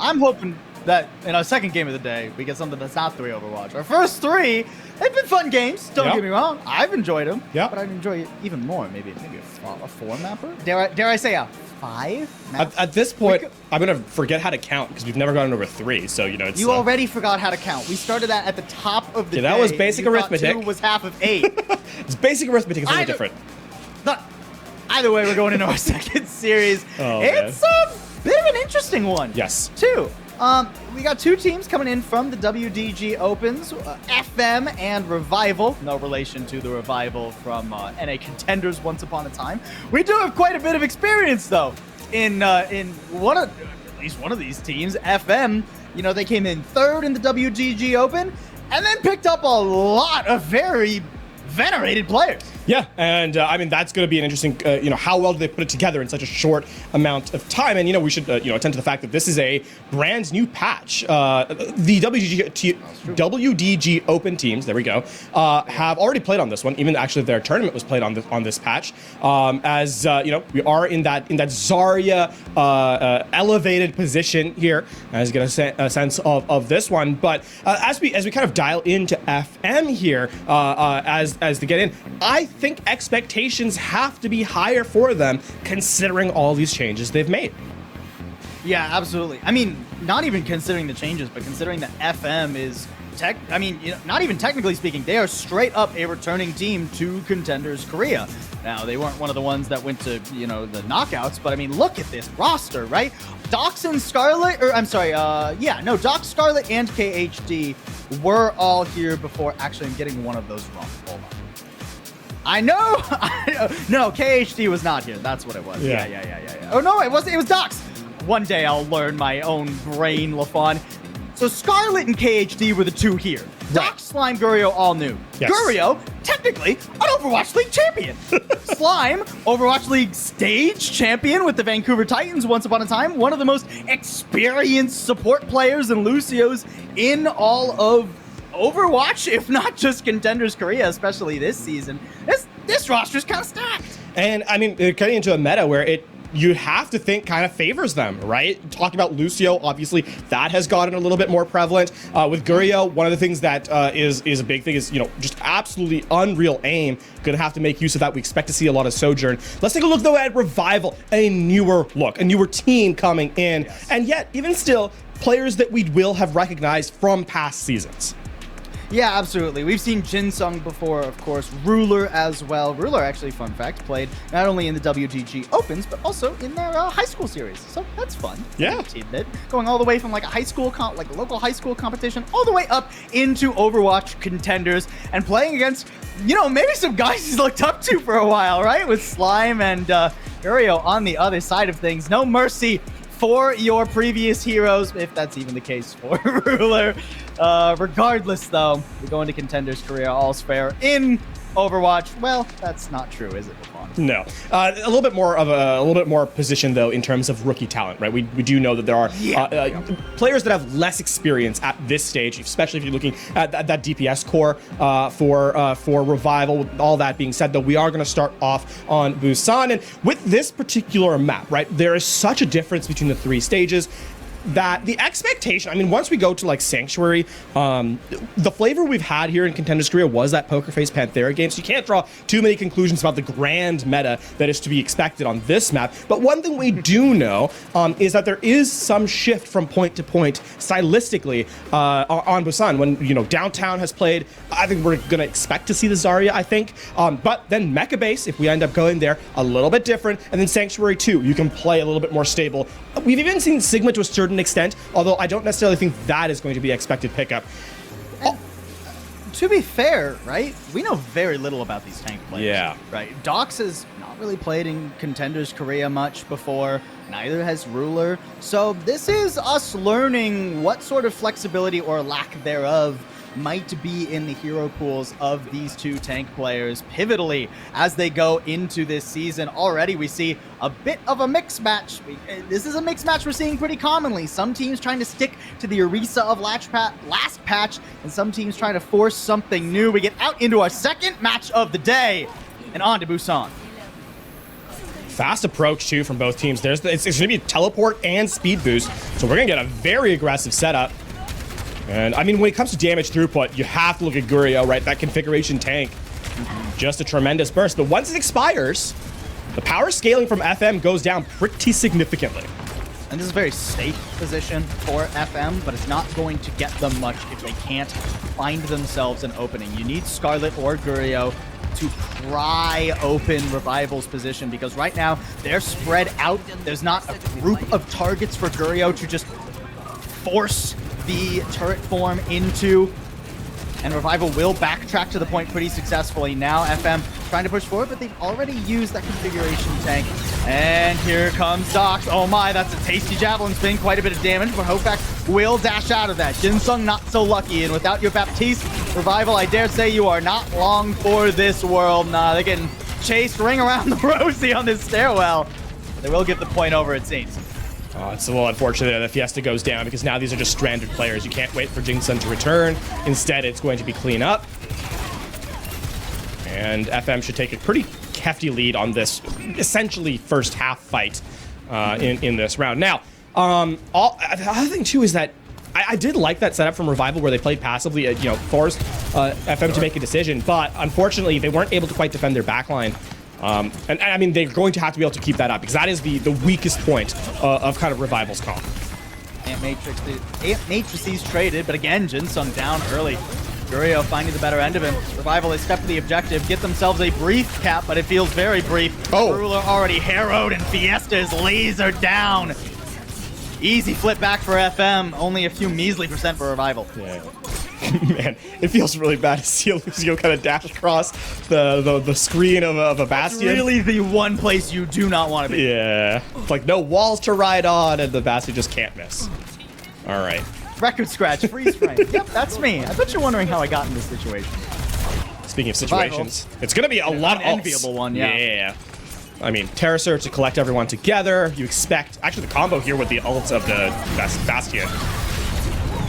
I'm hoping that in our second game of the day, we get something that's not 3 Overwatch. Our first 3, they've been fun games. Don't get me wrong. I've enjoyed them. Yeah. But I'd enjoy it even more. Maybe a 4 mapper? Dare I say a 5 map? At this point, I'm going to forget how to count because we've never gotten over 3. So, you know, it's... You already forgot how to count. We started that at the top of the day. That was basic arithmetic. 2 was half of 8. It's basic arithmetic. It's a little different. Either way, we're going into our second series. Oh, it's a bit of an interesting one. Yes. Too. We got 2 teams coming in from the WDG Opens, FM and Revival. No relation to the Revival from NA Contenders once upon a time. We do have quite a bit of experience, though, in at least one of these teams. FM, you know, they came in 3rd in the WDG Open and then picked up a lot of very venerated players. Yeah, and I mean, that's going to be an interesting, how well do they put it together in such a short amount of time? And, we should, attend to the fact that this is a brand new patch. The WDG Open teams, there we go, have already played on this one. Even actually their tournament was played on this patch. We are in that Zarya elevated position here, as get a sense of this one. But as we kind of dial into FM here, as they get in, I think expectations have to be higher for them considering all these changes they've made. Yeah, absolutely. I mean, not even considering the changes, but considering that FM is not even technically speaking, they are straight up a returning team to Contenders Korea. Now, they weren't one of the ones that went to, the knockouts, but I mean, look at this roster, right? Dox and Scarlet, Dox, Scarlet, and KHD were all here before. Actually, I'm getting one of those wrong. Hold on. I know. No, KHD was not here. That's what it was. Yeah. Oh, no, it was Dox. One day I'll learn my own brain, LaFawn. So Scarlet and KHD were the 2 here. Dox, Slime, Gurio, all new. Yes. Gurio, technically, an Overwatch League champion. Slime, Overwatch League stage champion with the Vancouver Titans once upon a time. One of the most experienced support players and Lucios in all of Overwatch, if not just Contenders Korea, especially this season. This roster's kind of stacked. And I mean, they're getting into a meta where you have to think kind of favors them, right? Talking about Lucio, obviously, that has gotten a little bit more prevalent. With Gurio, one of the things that is a big thing is, just absolutely unreal aim. Gonna have to make use of that. We expect to see a lot of Sojourn. Let's take a look, though, at Revival, a newer look, a newer team coming in. Yes. And yet, even still, players that we will have recognized from past seasons. Yeah, absolutely. We've seen Jinsung before, of course. Ruler as well. Ruler, actually, fun fact, played not only in the WDG Opens, but also in their high school series. So that's fun. Yeah. Tidbit. Going all the way from like a high school, like a local high school competition, all the way up into Overwatch Contenders and playing against, maybe some guys he's looked up to for a while, right? With Slime and Gurio on the other side of things. No mercy for your previous heroes, if that's even the case for Ruler. Regardless, though, we go into Contenders Korea, all's fair in Overwatch. Well, that's not true, is it, LaFawn? No. A little bit more position though in terms of rookie talent, right? We do know that there are players that have less experience at this stage, especially if you're looking at that DPS core for Revival. With all that being said, though, we are going to start off on Busan, and with this particular map, right, there is such a difference between the 3 stages that the expectation, I mean, once we go to like Sanctuary, the flavor we've had here in Contenders Korea was that Poker Face Panthera game, so you can't draw too many conclusions about the grand meta that is to be expected on this map. But one thing we do know is that there is some shift from point to point stylistically on Busan. When, Downtown has played, I think we're going to expect to see the Zarya, I think. But then Mecha Base, if we end up going there, a little bit different. And then Sanctuary 2, you can play a little bit more stable. We've even seen Sigma to a certain extent, although I don't necessarily think that is going to be expected pickup. To be fair, right, we know very little about these tank players. Yeah. Right. Dox has not really played in Contenders Korea much before. Neither has Ruler. So this is us learning what sort of flexibility or lack thereof might be in the hero pools of these 2 tank players pivotally as they go into this season. Already we see a bit of a mix match. This is a mix match we're seeing pretty commonly. Some teams trying to stick to the Orisa of last patch, and some teams trying to force something new. We get out into our second match of the day, and on to Busan. Fast approach, too, from both teams. It's going to be teleport and speed boost, so we're going to get a very aggressive setup. And, I mean, when it comes to damage throughput, you have to look at Gurio, right? That configuration tank, just a tremendous burst. But once it expires, the power scaling from FM goes down pretty significantly. And this is a very safe position for FM, but it's not going to get them much if they can't find themselves an opening. You need Skarlet or Gurio to pry open Revival's position, because right now they're spread out. There's not a group of targets for Gurio to just force the turret form into, and Revival will backtrack to the point pretty successfully. Now FM trying to push forward, but they've already used that configuration tank. And here comes Dox. Oh my, that's a tasty javelin spin, quite a bit of damage, but Hofak will dash out of that. Jinsung not so lucky, and without your Baptiste, Revival, I dare say you are not long for this world. Nah, they're getting chased, ring around the rosy on this stairwell. They will get the point over, it seems. Oh, it's a little unfortunate that Fiesta goes down, because now these are just stranded players. You can't wait for Jinsung to return. Instead, it's going to be clean up. And FM should take a pretty hefty lead on this essentially first half fight in this round. Now, the other thing too is that I did like that setup from Revival where they played passively, forced FM to make a decision, but unfortunately they weren't able to quite defend their backline. And I mean, they're going to have to be able to keep that up, because that is the weakest point of kind of Revival's comp. Ant Matrices traded, but again, Jinsung down early. Gurio finding the better end of him. Revival, they step to the objective, get themselves a brief cap, but it feels very brief. Oh. Ruler already harrowed, and Fiesta is lasered down. Easy flip back for FM, only a few measly % for Revival. Yeah. Man, it feels really bad to see Lucio kind of dash across the screen of a Bastion. It's really the one place you do not want to be. Yeah. It's like no walls to ride on, and the Bastion just can't miss. All right. Record scratch, freeze frame. Yep, that's me. I bet you're wondering how I got in this situation. Speaking of situations, it's going to be a lot of enviable one, yeah. Yeah. I mean, Terrasur to collect everyone together. You expect, actually the combo here with the ult of the Bastion.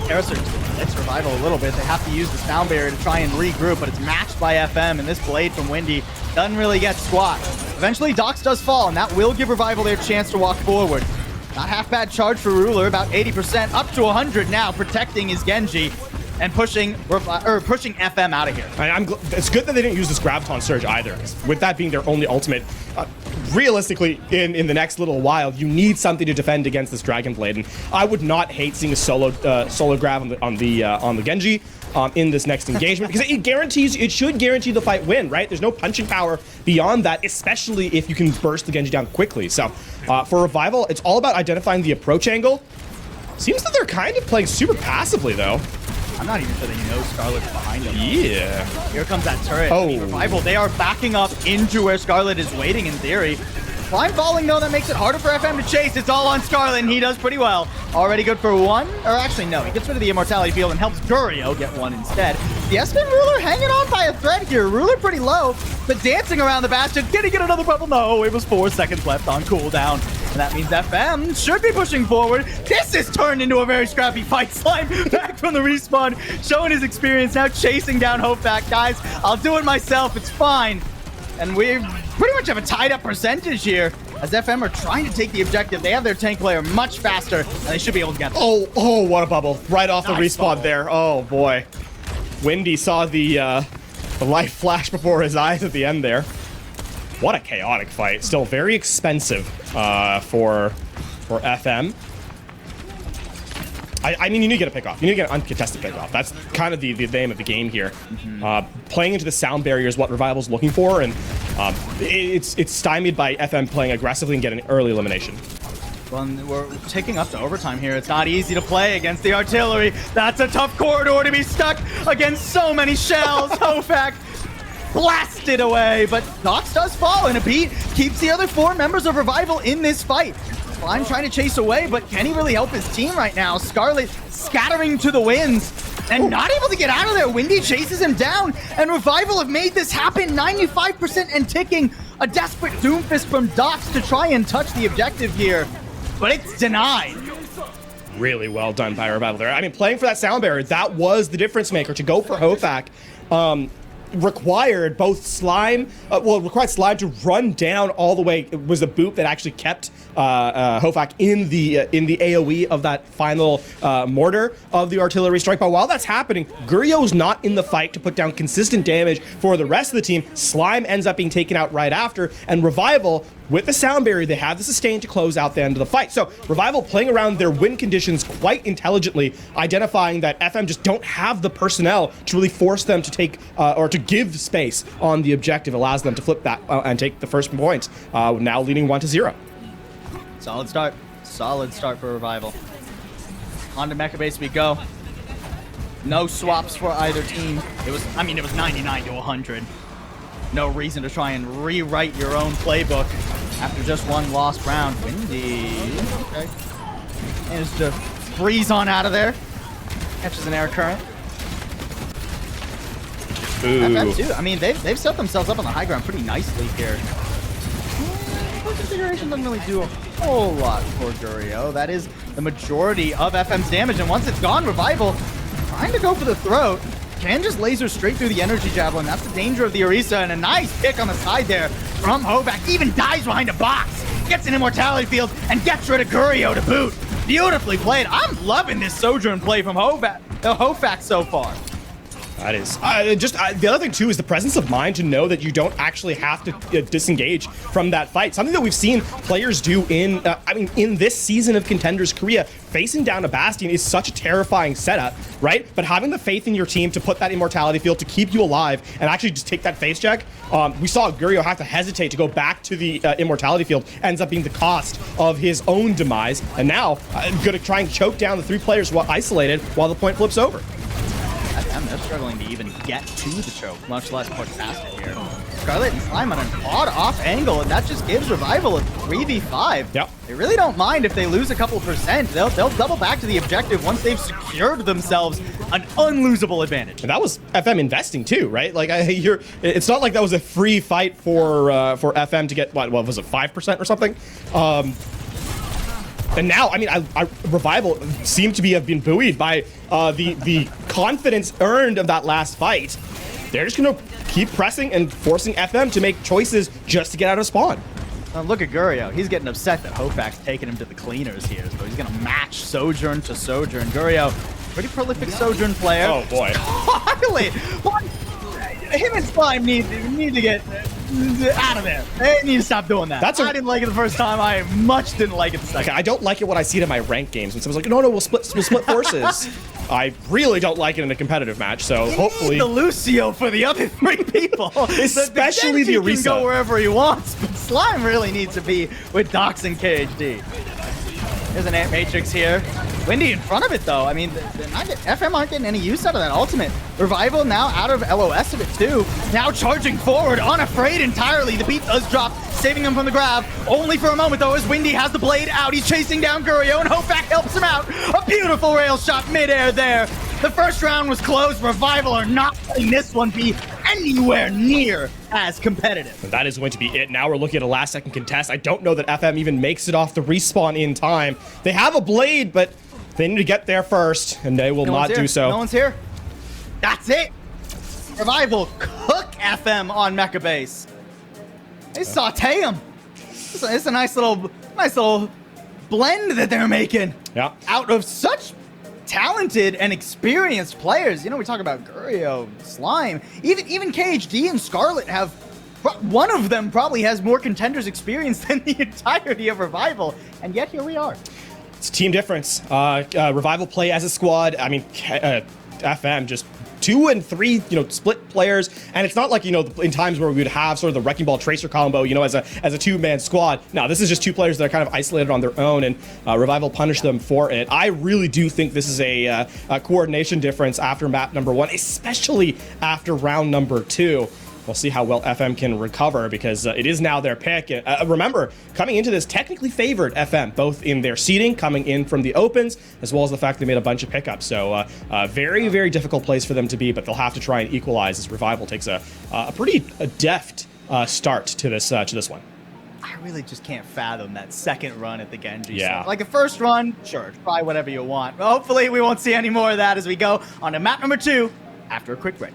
Terrasur hits Revival a little bit. They have to use the sound barrier to try and regroup, but it's matched by FM, and this blade from Windy doesn't really get squat. Eventually, Dox does fall, and that will give Revival their chance to walk forward. Not half bad charge for Ruler, about 80%, up to 100 now, protecting his Genji and pushing FM out of here. It's good that they didn't use this Graviton Surge either, with that being their only ultimate. Realistically, in the next little while, you need something to defend against this Dragon Blade, and I would not hate seeing a solo grab on the Genji in this next engagement, because it should guarantee the fight win, right? There's no punching power beyond that, especially if you can burst the Genji down quickly. So for Revival, it's all about identifying the approach angle. Seems that they're kind of playing super passively, though. I'm not even sure that he knows Skarlet's behind him. Yeah. Here comes that turret. Oh. Revival, they are backing up into where Skarlet is waiting in theory. Climb falling, though, that makes it harder for FM to chase. It's all on Skarlet, and he does pretty well. Already good for one. Or actually, no. He gets rid of the Immortality Field and helps Gurio get one instead. Fiesta and Ruler hanging on by a thread here. Ruler pretty low, but dancing around the Bastion. Can he get another bubble? No, it was 4 seconds left on cooldown. And that means FM should be pushing forward. This is turned into a very scrappy fight. Slime back from the respawn, showing his experience, now chasing down Hofak. Guys, I'll do it myself. It's fine. And we pretty much have a tied up percentage here, as FM are trying to take the objective. They have their tank player much faster, and they should be able to get them. Oh, what a bubble. Right off the Nice respawn bubble. there. Oh, boy. Windy saw the light flash before his eyes at the end there. What a chaotic fight. Still very expensive for FM. I mean, you need to get a pick off. You need to get an uncontested pick off. That's kind of the name of the game here. Playing into the sound barrier is what Revival's looking for, and it's stymied by FM playing aggressively and getting an early elimination. Well, we're taking up to overtime here. It's not easy to play against the artillery. That's a tough corridor to be stuck against so many shells. Hofak blasted away, but Dox does fall, and a beat keeps the other 4 members of Revival in this fight. I'm trying to chase away, but can he really help his team right now? Skarlet scattering to the winds and not able to get out of there. Windy chases him down, and Revival have made this happen. 95% and ticking. A desperate Doomfist from Dox to try and touch the objective here, but it's denied. Really well done by Revival there. I mean, playing for that sound barrier, that was the difference maker to go for Hofak. required both Slime, required Slime to run down all the way. It was the boot that actually kept Hofak in the AoE of that final mortar of the artillery strike. But while that's happening, Gurio's not in the fight to put down consistent damage for the rest of the team. Slime ends up being taken out right after, and Revival, with the sound barrier, they have the sustain to close out the end of the fight. So Revival playing around their win conditions quite intelligently, identifying that FM just don't have the personnel to really force them to take or to give space on the objective, allows them to flip that and take the first points, now leading 1-0. Solid start. Solid start for Revival. On to Mecha Base we go. No swaps for either team. It was 99 to 100. No reason to try and rewrite your own playbook after just one lost round. Windy. Okay. Managed to freeze on out of there. Catches an air current. Ooh. FF too. I mean, they've set themselves up on the high ground pretty nicely here. Configuration doesn't really do a whole lot for Gurio. That is the majority of FM's damage, and once it's gone, Revival trying to go for the throat. Can just laser straight through the energy javelin. That's the danger of the Orisa, and a nice pick on the side there from Hofak. Even dives behind a box, gets an immortality field, and gets rid of Gurio to boot. Beautifully played. I'm loving this Sojourn play from Hofak so far. That is the other thing too is the presence of mind to know that you don't actually have to disengage from that fight. Something that we've seen players do in this season of Contenders Korea. Facing down a Bastion is such a terrifying setup, right? But having the faith in your team to put that immortality field to keep you alive and actually just take that face check. We saw Gurio have to hesitate to go back to the immortality field. Ends up being the cost of his own demise. And now going to try and choke down the 3 players while isolated while the point flips over. They're struggling to even get to the choke, much less push past it here. Scarlet and Slime on an odd off angle, and that just gives Revival a 3v5. Yep. They really don't mind if they lose a couple percent. They'll double back to the objective once they've secured themselves an unlosable advantage. And that was FM investing too, right? Like it's not like that was a free fight for FM to get what was it, 5% or something. And now, Revival seem to have been buoyed by the confidence earned of that last fight. They're just going to keep pressing and forcing FM to make choices just to get out of spawn. Look at Gurio. He's getting upset that Hofak's taking him to the cleaners here, so he's going to match Sojourn to Sojourn. Gurio, pretty prolific Sojourn player. Oh, boy. Carly! Him and Slime need to get out of there. They need to stop doing that. I didn't like it the first time. I much didn't like it the second. Okay, I don't like it when I see it in my ranked games. When someone's like, no, we'll split forces. I really don't like it in a competitive match, so hopefully... the Lucio for the other 3 people. Especially the Orisa. Can go wherever he wants, but Slime really needs to be with Dox and KHD. There's an Ant Matrix here. Windy in front of it, though. I mean, FM aren't getting any use out of that ultimate. Revival now out of LOS of it, too. Now charging forward, unafraid entirely. The beat does drop, saving him from the grab. Only for a moment, though, as Windy has the blade out. He's chasing down Gurio, and Hofak helps him out. A beautiful rail shot midair there. The first round was close. Revival are not letting this one be anywhere near as competitive. And that is going to be it. Now we're looking at a last-second contest. I don't know that FM even makes it off the respawn in time. They have a blade, but they need to get there first, and they will not do so. No one's here. That's it. Revival cook FM on Mecha Base. They saute him. It's a nice little blend that they're making. Yeah. Out of such talented and experienced players. You know, we talk about Gurio, Slime, even KHD and Scarlet have, one of them probably has more Contenders experience than the entirety of Revival, and yet here we are. It's a team difference. Revival play as a squad. I mean, FM just 2 and 3, split players, and it's not like, in times where we would have sort of the Wrecking Ball Tracer combo, as a 2-man squad. No, this is just 2 players that are kind of isolated on their own, and Revival punished them for it. I really do think this is a coordination difference after map number 1, especially after round number 2. We'll see how well FM can recover, because it is now their pick. Remember, coming into this, technically favored FM, both in their seeding, coming in from the opens, as well as the fact they made a bunch of pickups. So very, very difficult place for them to be, but they'll have to try and equalize as Revival takes a pretty deft start to this one. I really just can't fathom that second run at the Genji. Yeah. So, like the first run, sure, try whatever you want. But hopefully we won't see any more of that as we go on to map number 2 after a quick break.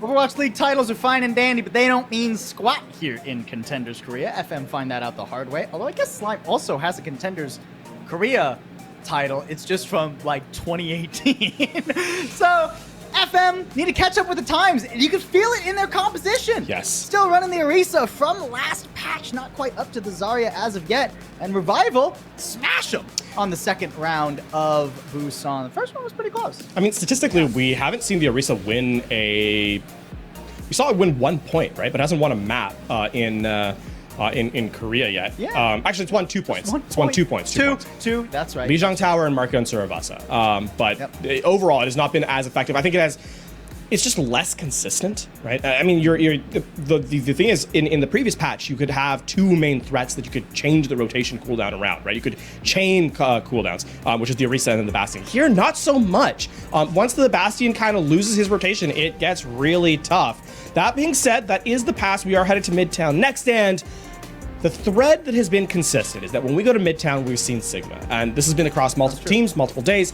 Overwatch League titles are fine and dandy, but they don't mean squat here in Contenders Korea. FM find that out the hard way. Although I guess Slime also has a Contenders Korea title. It's just from like 2018. So FM need to catch up with the times. You can feel it in their composition. Yes. Still running the Orisa from last patch, not quite up to the Zarya as of yet. And Revival smash them on the second round of Busan. The first one was pretty close. I mean, statistically, we haven't seen the Orisa win a. We saw it win 1 point, right? But it hasn't won a map in Korea yet. Yeah. Actually, it's won 2 points. It's won 2 points. Two. That's right. Lijiang Tower and Market on Suravasa. But overall, it has not been as effective. I think it's just less consistent, right? I mean, the thing is, in the previous patch, you could have 2 main threats that you could change the rotation cooldown around, right? You could chain cooldowns, which is the Orisa and then the Bastion. Here, not so much. Once the Bastion kind of loses his rotation, it gets really tough. That being said, that is the pass. We are headed to Midtown next, and the thread that has been consistent is that when we go to Midtown, we've seen Sigma. And this has been across multiple teams, multiple days.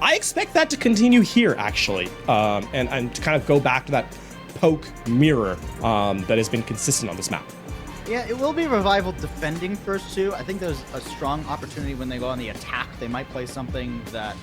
I expect that to continue here, actually, and to kind of go back to that poke mirror that has been consistent on this map. Yeah, it will be Revival defending first, too. I think there's a strong opportunity when they go on the attack. They might play something that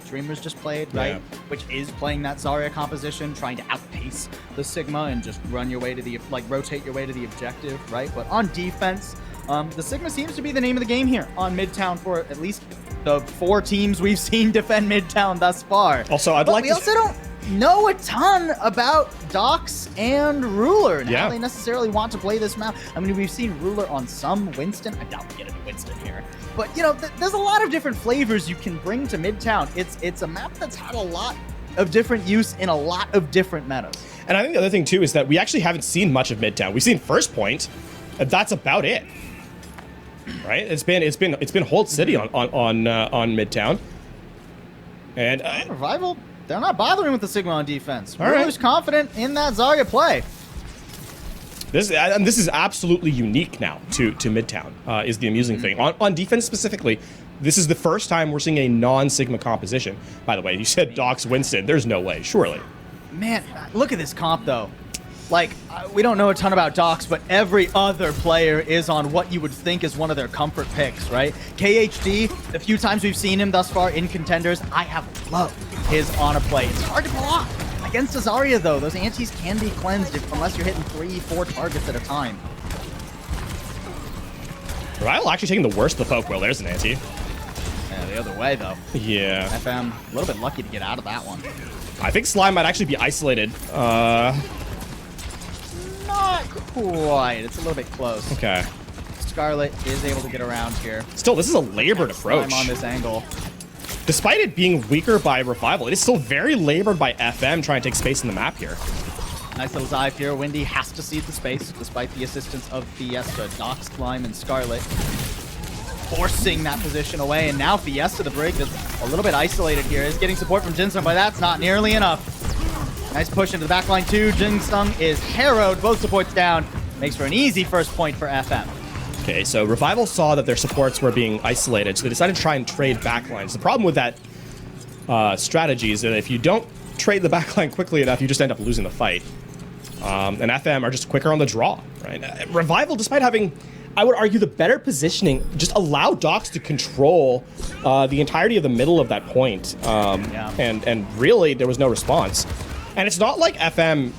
Dreamers just played, right? Yeah. Which is playing that Zarya composition, trying to outpace the Sigma and just run your way to the, rotate your way to the objective, right? But on defense, the Sigma seems to be the name of the game here on Midtown for at least the 4 teams we've seen defend Midtown thus far. Also, we also don't know a ton about Dox and Ruler and how they necessarily want to play this map. I mean, we've seen Ruler on some Winston. I doubt we get a Winston here. But, you know, there's a lot of different flavors you can bring to Midtown. It's a map that's had a lot of different use in a lot of different metas. And I think the other thing, too, is that we actually haven't seen much of Midtown. We've seen First Point. That's about it. Right? It's been Hold City on Midtown. And Revival, they're not bothering with the Sigma on defense. All right. Ruler's confident in that Zarya play. This is absolutely unique now to Midtown, is the amusing thing. On defense specifically, this is the first time we're seeing a non-Sigma composition. By the way, you said Dox Winston. There's no way, surely. Man, look at this comp, though. Like, we don't know a ton about Dox, but every other player is on what you would think is one of their comfort picks, right? KHD, the few times we've seen him thus far in Contenders, I have loved his Ana play. It's hard to pull off. Against Zarya, though, those antis can be cleansed unless you're hitting 3-4 targets at a time. Revival actually taking the worst of the poke. Well, there's an anti. Yeah, the other way, though. Yeah. FM, a little bit lucky to get out of that one. I think Slime might actually be isolated. Not quite. It's a little bit close. Okay. Scarlet is able to get around here. Still, this is a labored approach. Slime on this angle. Despite it being weaker by Revival, it is still very labored by FM trying to take space in the map here. Nice little dive here. Windy has to cede the space despite the assistance of Fiesta, Dox, Slime, and Scarlet. Forcing that position away, and now Fiesta, the break, is a little bit isolated here. Is getting support from Jinsung, but that's not nearly enough. Nice push into the backline too. Jinsung is harrowed. Both supports down. Makes for an easy first point for FM. Okay, so Revival saw that their supports were being isolated, so they decided to try and trade backlines. The problem with that strategy is that if you don't trade the backline quickly enough, you just end up losing the fight. And FM are just quicker on the draw, right? Revival, despite having, I would argue, the better positioning, just allow Dox to control the entirety of the middle of that point. And really, there was no response. And it's not like FM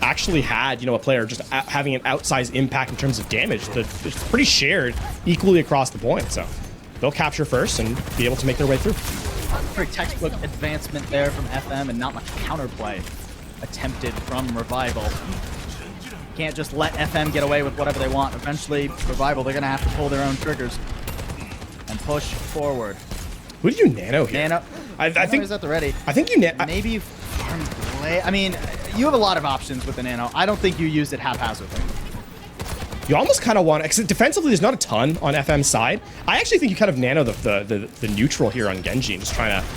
actually had, a player just having an outsized impact in terms of damage. It's pretty shared equally across the point. So they'll capture first and be able to make their way through. Very textbook advancement there from FM and not much counterplay attempted from Revival. Can't just let FM get away with whatever they want. Eventually, Revival, they're going to have to pull their own triggers and push forward. Who did you nano here? Nano. I think he's at the ready. I think you maybe farm play. I mean, you have a lot of options with the nano. I don't think you use it haphazardly. You almost kind of want to, defensively, there's not a ton on FM's side. I actually think you kind of nano the neutral here on Genji and just trying to.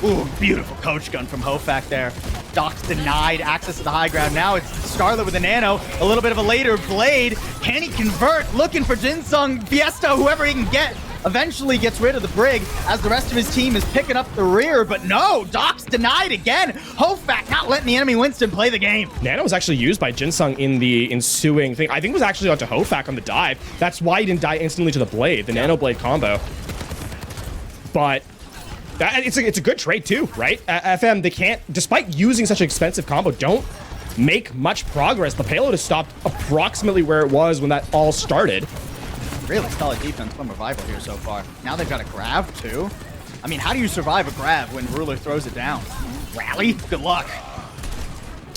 Ooh, beautiful coach gun from Hofak there. Dox denied access to the high ground. Now it's Scarlet with a nano. A little bit of a later blade. Can he convert? Looking for Jinsung, Fiesta, whoever he can get. eventually gets rid of the Brig as the rest of his team is picking up the rear, but no, Doc's denied again. Hofak not letting the enemy Winston play the game. Nano was actually used by Jinsung in the ensuing thing. I think it was actually onto Hofak on the dive. That's why he didn't die instantly to the Blade, the Nano Blade combo. But it's a good trade too, right? FM, they can't, despite using such an expensive combo, don't make much progress. The payload has stopped approximately where it was when that all started. Really solid defense from Revival here so far. Now they've got a grab too. I mean, how do you survive a grab when Ruler throws it down? Rally? Good luck.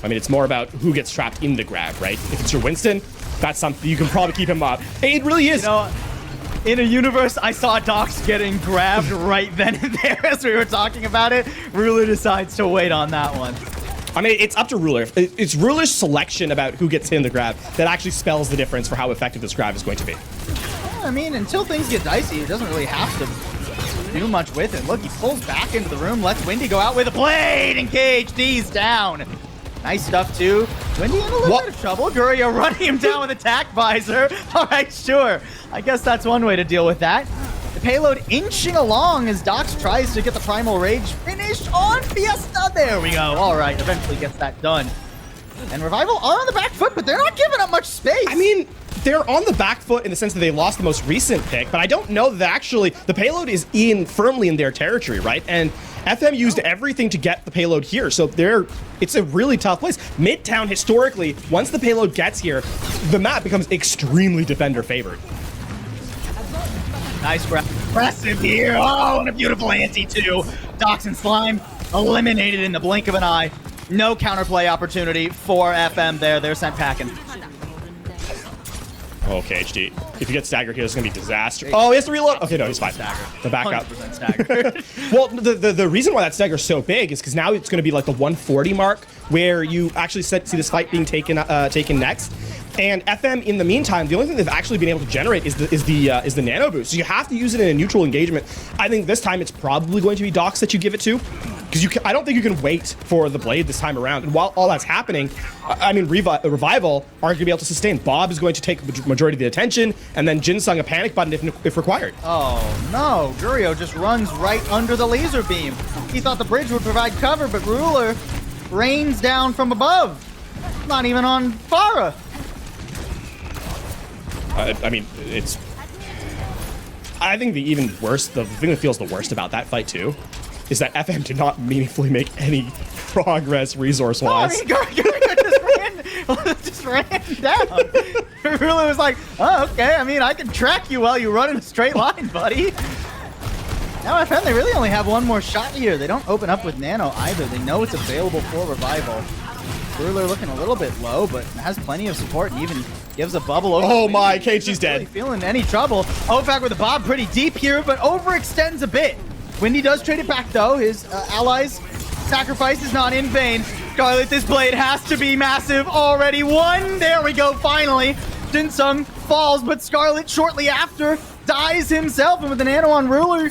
I mean, it's more about who gets trapped in the grab, right? If it's your Winston, that's something you can probably keep him up. It really is. You know, in a universe, I saw Docs getting grabbed right then and there as we were talking about it. Ruler decides to wait on that one. I mean, it's up to Ruler. It's Ruler's selection about who gets in the grab that actually spells the difference for how effective this grab is going to be. I mean, until things get dicey, he doesn't really have to do much with it. Look, he pulls back into the room, lets Windy go out with a blade, and D's down. Nice stuff, too. Windy in a little bit of trouble. Gurio running him down with attack visor. All right, sure. I guess that's one way to deal with that. The payload inching along as Docs tries to get the Primal Rage finished on Fiesta. There we go. All right, eventually gets that done. And Revival are on the back foot, but they're not giving up much space. I mean, they're on the back foot in the sense that they lost the most recent pick, but I don't know that actually the payload is firmly in their territory, right? And FM used everything to get the payload here, so it's a really tough place. Midtown, historically, once the payload gets here, the map becomes extremely defender favored. Nice grab. Impressive here. Oh, and a beautiful anti too. Docs and Slime eliminated in the blink of an eye. No counterplay opportunity for FM there. They're sent packing. Okay, HD. If you get staggered here, it's going to be disaster. Oh, he has to reload. Okay, no, he's fine. The backup. 100% staggered. Well, the reason why that stagger is so big is because now it's going to be like the 140 mark where you actually see this fight being taken next. And FM, in the meantime, the only thing they've actually been able to generate is the nano boost. So you have to use it in a neutral engagement. I think this time it's probably going to be Docs that you give it to, because I don't think you can wait for the Blade this time around. And while all that's happening, I mean, Revival aren't going to be able to sustain. Bob is going to take the majority of the attention, and then Jinsung a panic button if required. Oh no, Gurio just runs right under the laser beam. He thought the bridge would provide cover, but Ruler rains down from above. Not even on Farah. I mean, I think the thing that feels the worst about that fight too, is that FM did not meaningfully make any progress resource-wise. No, I mean, Gurio just ran down. Ruler was like, oh, okay, I mean, I can track you while you run in a straight line, buddy. Now FM, they really only have one more shot here. They don't open up with Nano either. They know it's available for Revival. Ruler looking a little bit low, but has plenty of support and even gives a bubble over. Oh my, KG's dead. Really feeling any trouble. Hofak with the Bob pretty deep here, but overextends a bit. Windy does trade it back though. His allies' sacrifice is not in vain. Scarlet, this blade has to be massive. Already won. There we go, finally. Jinsung falls, but Scarlet shortly after dies himself, and with the nano on Ruler,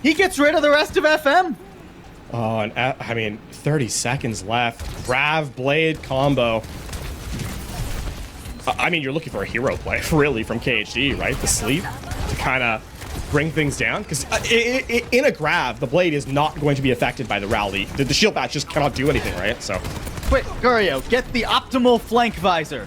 he gets rid of the rest of FM. Oh, and I mean, 30 seconds left. Grav Blade combo. I mean, you're looking for a hero play, really, from KHD, right? The sleep to kind of bring things down. Because in a Grav, the Blade is not going to be affected by the rally. The shield batch just cannot do anything, right? So, quick, Gurio, get the optimal flank visor.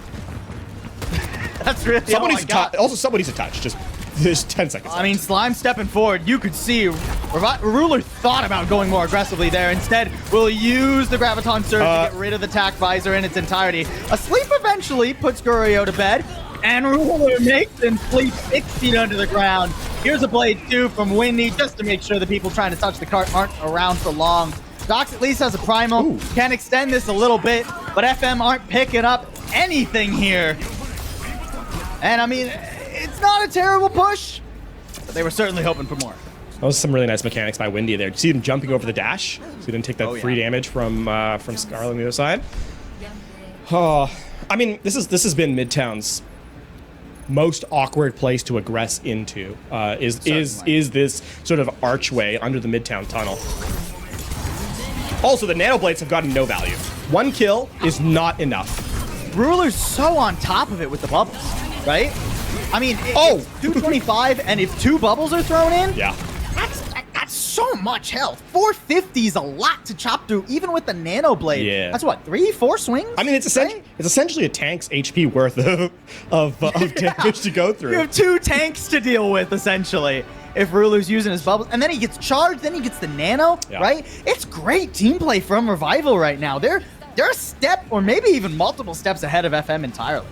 That's really all I got. Also, someone needs a touch. Just there's 10 seconds. I mean, Slime stepping forward. You could see Ruler thought about going more aggressively there. Instead, will use the Graviton Surge to get rid of the attack visor in its entirety. A sleep eventually puts Gurio to bed, and Ruler makes him sleep 6 feet under the ground. Here's a blade 2 from Windy just to make sure the people trying to touch the cart aren't around for long. Docs at least has a primal. Ooh. Can extend this a little bit, but FM aren't picking up anything here. And I mean, it's not a terrible push, but they were certainly hoping for more. That was some really nice mechanics by Windy there. Did you see him jumping over the dash? So he didn't take that free damage from Scarlet on the other side. Oh, I mean, this has been Midtown's most awkward place to aggress into. Is this sort of archway under the Midtown tunnel? Also, the nano blades have gotten no value. 1 kill is not enough. Ruler's so on top of it with the bubbles, right? I mean, it's 225, and if 2 bubbles are thrown in, Yeah. that's so much health. 450 is a lot to chop through, even with the nano blade. Yeah. That's what, 3-4 swings? I mean, it's essentially a tank's HP worth of damage to go through. You have 2 tanks to deal with, essentially, if Rulu's using his bubbles. And then he gets charged, then he gets the nano, right? It's great team play from Revival right now. They're a step, or maybe even multiple steps ahead of FM entirely.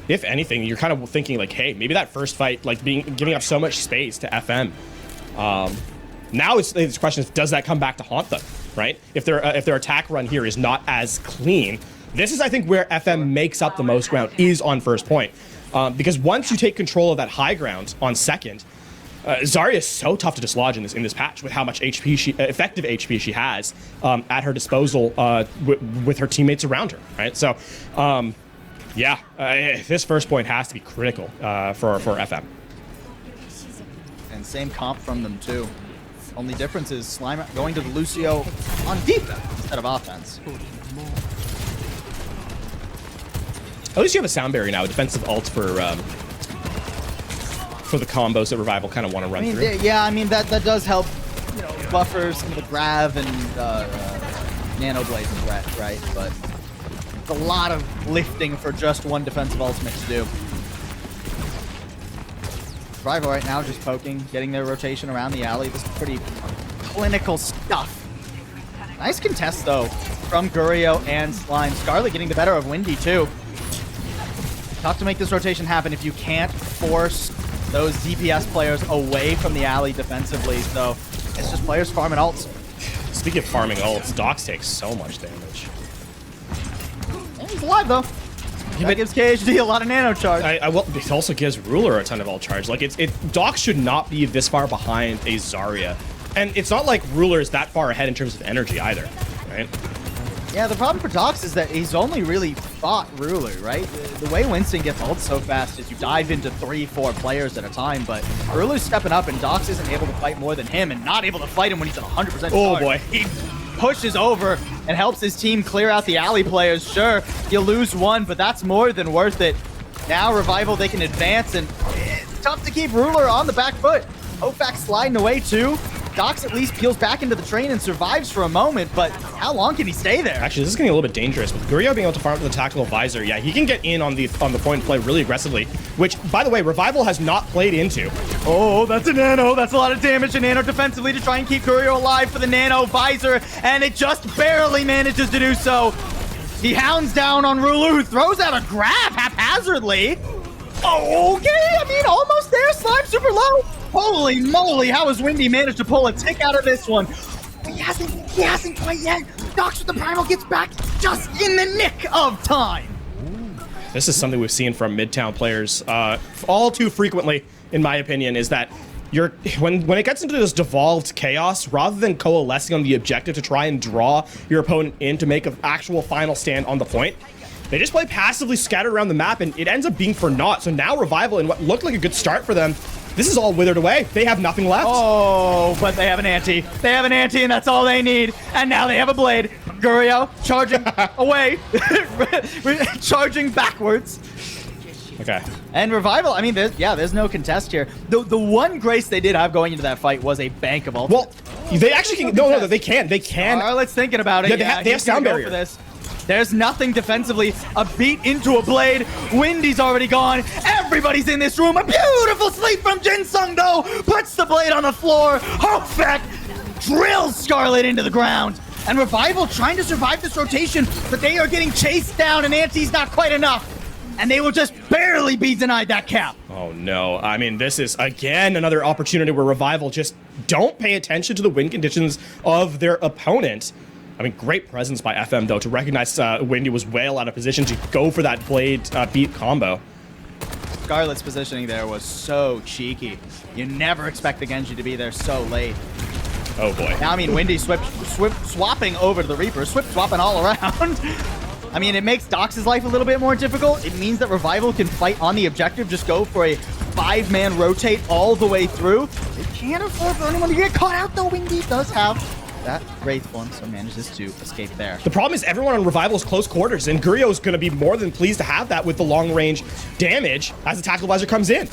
If anything, you're kind of thinking like, hey, maybe that first fight, like giving up so much space to FM. Now the question is, does that come back to haunt them, right? If their attack run here is not as clean, this is, I think, where FM makes up the most ground, is on first point. Because once you take control of that high ground on second, Zarya is so tough to dislodge in this patch with how much effective HP she has at her disposal with her teammates around her, right? So, yeah, this first point has to be critical for FM. And same comp from them too. Only difference is Slime going to the Lucio on defense instead of offense. At least you have a sound barrier now, a defensive ult for the combos that Revival kind of want to run through. Yeah, I mean that does help, you know, buffer some of the grav and nano blades and threat, right? But it's a lot of lifting for just one defensive ultimate to do. Revival right now just poking, getting their rotation around the alley. This is pretty clinical stuff. Nice contest though from Gurio and Slime. Scarlet getting the better of Windy too. Tough to make this rotation happen if you can't force those DPS players away from the alley defensively. So it's just players farming ults. Speaking of farming ults, Dox takes so much damage. And he's alive though. That gives KHD a lot of nano charge. It also gives Ruler a ton of ult charge. Like Dox should not be this far behind a Zarya, and it's not like Ruler is that far ahead in terms of energy either, right? Yeah, the problem for Dox is that he's only really fought Ruler, right? The way Winston gets ult so fast is you dive into 3-4 players at a time, but Ruler's stepping up and Dox isn't able to fight more than him, and not able to fight him when he's at 100% charge. Oh boy. He pushes over and helps his team clear out the alley players. Sure, you lose one, but that's more than worth it. Now Revival, they can advance, and it's tough to keep Ruler on the back foot. Ofac sliding away too. Dox at least peels back into the train and survives for a moment, but how long can he stay there? Actually, this is getting a little bit dangerous. With Gurio being able to farm with the tactical visor, yeah, he can get in on the point and play really aggressively, which, by the way, Revival has not played into. Oh, that's a nano. That's a lot of damage to nano defensively to try and keep Gurio alive for the nano visor, and it just barely manages to do so. He hounds down on Rulu, who throws out a grab haphazardly. Oh, okay, I mean, almost there. Slime super low. Holy moly, how has Windy managed to pull a tick out of this one? He hasn't quite yet. Dox with the Primal gets back just in the nick of time. This is something we've seen from Midtown players all too frequently, in my opinion, is that when it gets into this devolved chaos, rather than coalescing on the objective to try and draw your opponent in to make an actual final stand on the point, they just play passively scattered around the map, and it ends up being for naught. So now Revival, in what looked like a good start for them, this is all withered away. They have nothing left. Oh, but they have an ante. They have an ante, and that's all they need. And now they have a blade. Gurio charging away. Charging backwards. Okay. And Revival, I mean, there's no contest here. The one grace they did have going into that fight was a bank of ultimates. Well, they actually can. No, they can. They can. Scarlet's thinking about it. Yeah, they have sound barrier for this. There's nothing defensively. A beat into a blade. Windy's already gone. Everybody's in this room. A beautiful sleep from Jinsung, though. Puts the blade on the floor. Hofek drills Scarlet into the ground. And Revival trying to survive this rotation, but they are getting chased down, and Ante's not quite enough. And they will just barely be denied that cap. Oh, no. I mean, this is, again, another opportunity where Revival just don't pay attention to the win conditions of their opponent. I mean, great presence by FM, though, to recognize Windy was well out of position to go for that blade beat combo. Scarlet's positioning there was so cheeky. You never expect the Genji to be there so late. Oh, boy. Now, I mean, Windy swapping over to the Reaper, swapping all around. I mean, it makes Dox's life a little bit more difficult. It means that Revival can fight on the objective, just go for a 5-man rotate all the way through. They can't afford for anyone to get caught out, though. Windy does have that Wraith one, so manages to escape there. The problem is everyone on Revival is close quarters, and Gurio is going to be more than pleased to have that with the long-range damage as the Tactical Visor comes in.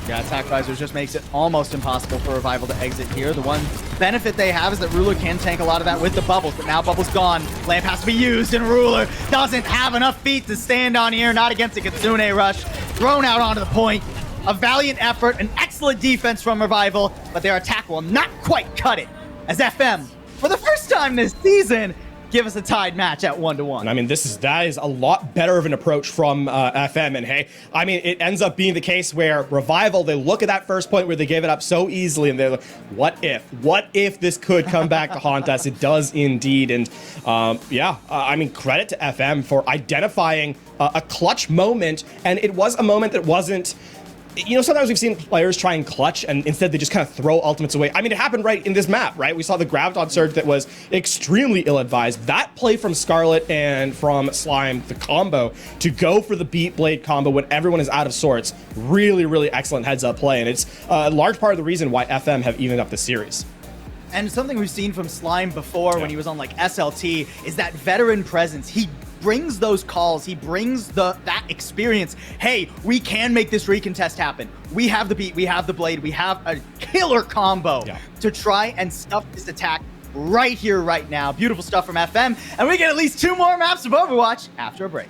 Yeah, Attack Visor just makes it almost impossible for Revival to exit here. The one benefit they have is that Ruler can tank a lot of that with the Bubbles, but now Bubbles gone. Lamp has to be used, and Ruler doesn't have enough feet to stand on here, not against a Kitsune Rush. Thrown out onto the point. A valiant effort, an excellent defense from Revival, but their attack will not quite cut it, as FM, for the first time this season, give us a tied match at 1-1. I mean, that is a lot better of an approach from FM. And hey, I mean, it ends up being the case where Revival, they look at that first point where they gave it up so easily, and they're like, what if this could come back to haunt us? It does indeed. And I mean, credit to FM for identifying a clutch moment. And it was a moment that wasn't, you know, sometimes we've seen players try and clutch and instead they just kind of throw ultimates away. I mean, it happened right in this map, right? We saw the Graviton Surge that was extremely ill-advised. That play from Scarlet and from Slime, the combo, to go for the Beat Blade combo when everyone is out of sorts, really, really excellent heads-up play. And it's a large part of the reason why FM have evened up the series. And something we've seen from Slime before when he was on like SLT is that veteran presence. He brings those calls, he brings that experience. Hey, we can make this recontest happen. We have the beat, we have the blade, we have a killer combo to try and stuff this attack right here, right now. Beautiful stuff from FM, and we get at least 2 more maps of Overwatch after a break.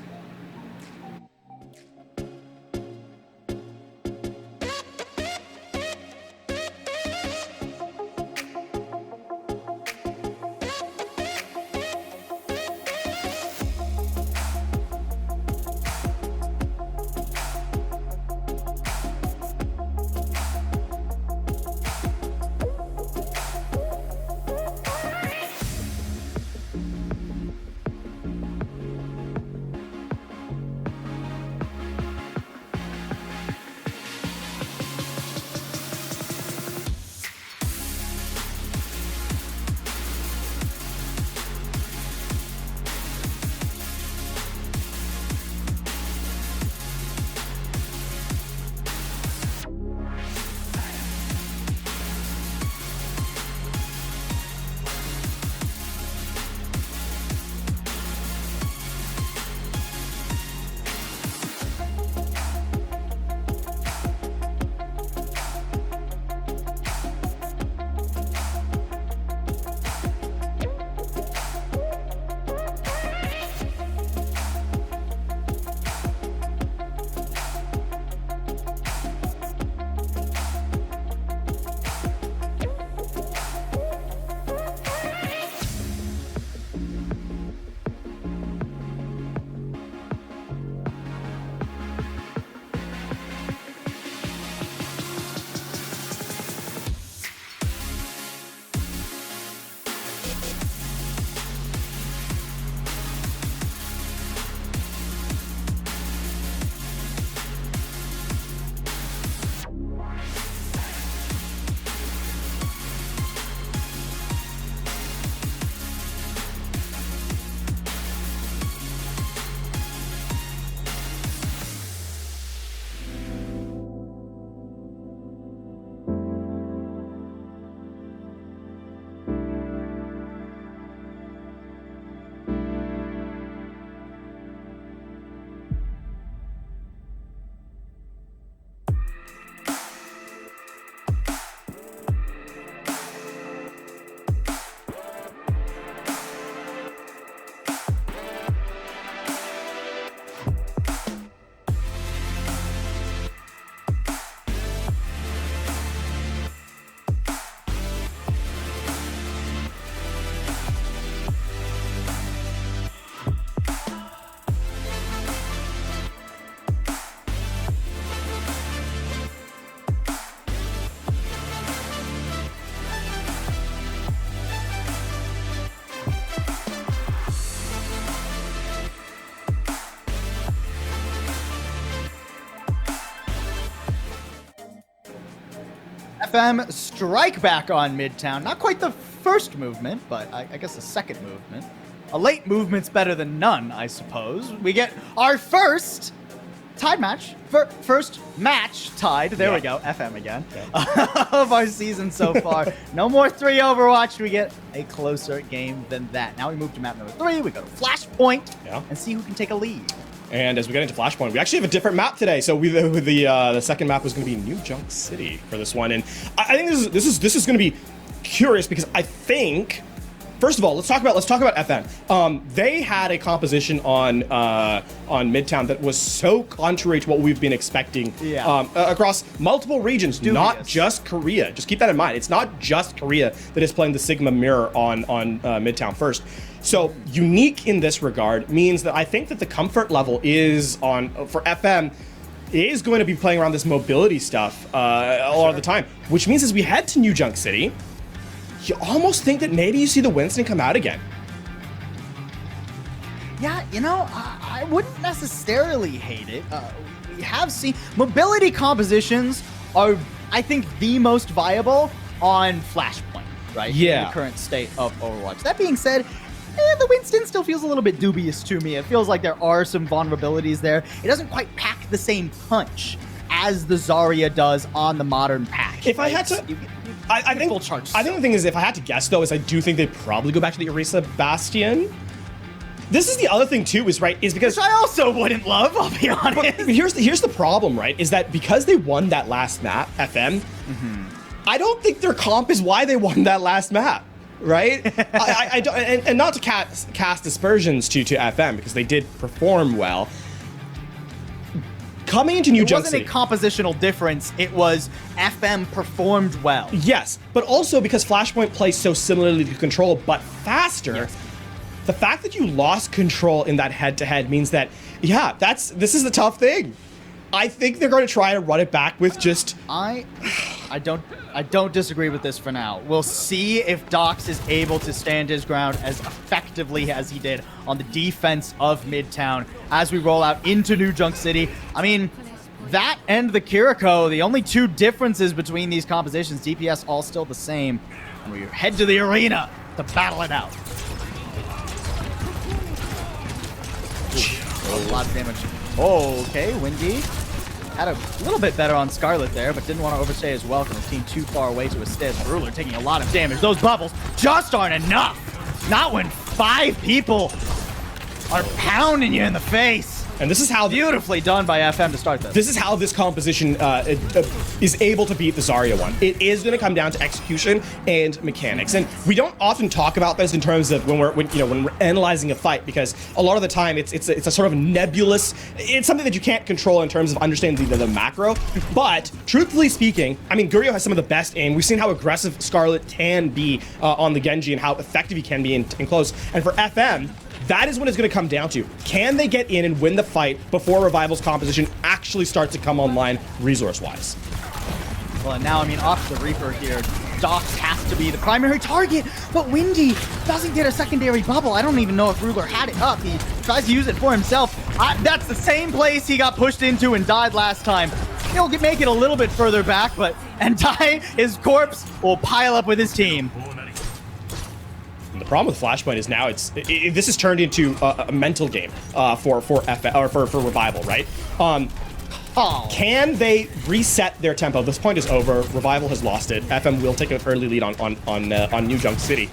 FM strike back on Midtown. Not quite the first movement, but I guess the second movement. A late movement's better than none, I suppose. We get our first tied match. First match tied. There we go. FM again. Of our season so far. No more 3 Overwatch. We get a closer game than that. Now we move to map number 3. We go to Flashpoint and see who can take a lead. And as we get into Flashpoint, we actually have a different map today. So the second map was going to be New Junk City for this one, and I think this is going to be curious because I think, first of all, let's talk about FM. They had a composition on Midtown that was so contrary to what we've been expecting across multiple regions, not just Korea. Just keep that in mind. It's not just Korea that is playing the Sigma mirror on Midtown first. So unique in this regard means that I think that the comfort level is for FM is going to be playing around this mobility stuff a lot of the time, which means as we head to New Junk City, you almost think that maybe you see the Winston come out again. Yeah, you know, I wouldn't necessarily hate it. We have seen mobility compositions are, I think, the most viable on Flashpoint, right? Yeah. In the current state of Overwatch. That being said, the Winston still feels a little bit dubious to me. It feels like there are some vulnerabilities there. It doesn't quite pack the same punch as the Zarya does on the modern patch. If I had to... I think the thing is, if I had to guess, though, is I do think they'd probably go back to the Orisa Bastion. This is the other thing, too, is because... Which I also wouldn't love, I'll be honest. But here's the problem, right, is that because they won that last map, FM, I don't think their comp is why they won that last map. Right? I don't, and not to cast aspersions to FM, because they did perform well. Coming into New Junk City, it wasn't a compositional difference. It was FM performed well. Yes, but also because Flashpoint plays so similarly to Control, but faster. Yes. The fact that you lost Control in that head-to-head means that, this is the tough thing. I think they're going to try to run it back with just... I don't disagree with this for now. We'll see if Dox is able to stand his ground as effectively as he did on the defense of Midtown as we roll out into New Junk City. I mean, that and the Kiriko, the only two differences between these compositions, DPS all still the same. And we head to the arena to battle it out. Ooh, a lot of damage. Oh, okay, Windy. Had a little bit better on Scarlet there, but didn't want to overstay his welcome. His team too far away to assist. Ruler taking a lot of damage. Those bubbles just aren't enough. Not when 5 people are pounding you in the face. And this is how... Beautifully done by FM to start this. This is how this composition is able to beat the Zarya one. It is going to come down to execution and mechanics. And we don't often talk about this in terms of when we're analyzing a fight, because a lot of the time it's a sort of nebulous... It's something that you can't control in terms of understanding the macro. But truthfully speaking, I mean, Gurio has some of the best aim. We've seen how aggressive Scarlet can be on the Genji and how effective he can be in close. And for FM... that is what it's going to come down to. Can they get in and win the fight before Revival's composition actually starts to come online resource-wise? Well, and now, I mean, off the Reaper here, Dox has to be the primary target, but Windy doesn't get a secondary bubble. I don't even know if Ruler had it up. He tries to use it for himself. That's the same place he got pushed into and died last time. He'll make it a little bit further back, and his corpse will pile up with his team. The problem with Flashpoint is now this has turned into a mental game for Revival, right? Can they reset their tempo? This point is over. Revival has lost it. FM will take an early lead on New Junk City.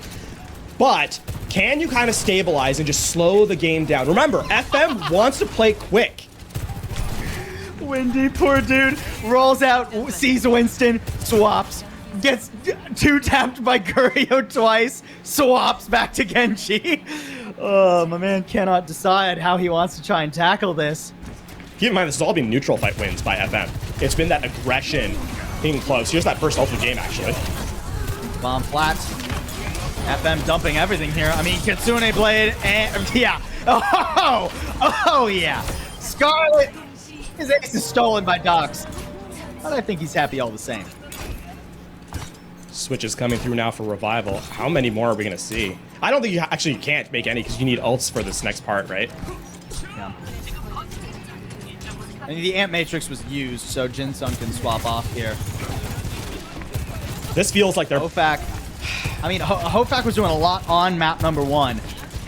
But can you kind of stabilize and just slow the game down? Remember, FM wants to play quick. Windy, poor dude, rolls out, sees Winston, swaps. Gets 2-tapped by Gurio twice, swaps back to Genji. Oh, my man cannot decide how he wants to try and tackle this. Keep in mind, this has all been neutral fight wins by FM. It's been that aggression in close. Here's that first ult of the game, actually. Bomb flats. FM dumping everything here. I mean, Kitsune Blade, and yeah. Oh, yeah. Scarlet, his ace is stolen by Dox. But I think he's happy all the same. Switches coming through now for Revival. How many more are we going to see? I don't think you can't make any because you need ults for this next part, right? Yeah. I mean, the Amp Matrix was used, so Jinsung can swap off here. This feels like they're... Hofak. I mean, Hofak was doing a lot on map number 1.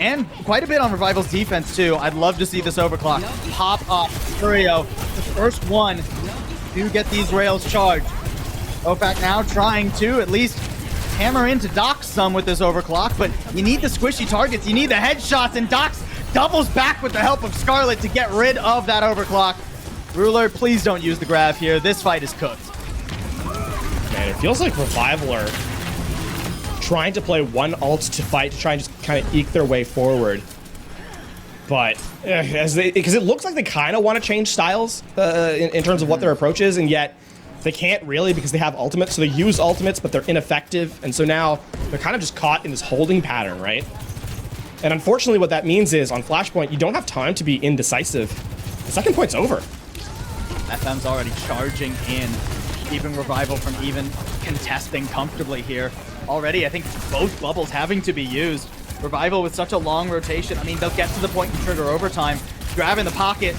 and quite a bit on Revival's defense too. I'd love to see this overclock pop up. Furio, the first one to get these rails charged. OFAC now trying to at least hammer into Dox some with this overclock, but you need the squishy targets, you need the headshots, and Dox doubles back with the help of Scarlet to get rid of that overclock. Ruler, please don't use the grab here. This fight is cooked. Man, it feels like Revival are trying to play one ult to fight to try and just kind of eke their way forward. But because it looks like they kind of want to change styles in terms of what their approach is, and yet they can't really because they have ultimates. So they use ultimates, but they're ineffective. And so now they're kind of just caught in this holding pattern, right? And unfortunately, what that means is on Flashpoint, you don't have time to be indecisive. The second point's over. FM's already charging in, keeping Revival from even contesting comfortably here. Already, I think both bubbles having to be used. Revival with such a long rotation. I mean, they'll get to the point and trigger overtime. Grab in the pocket.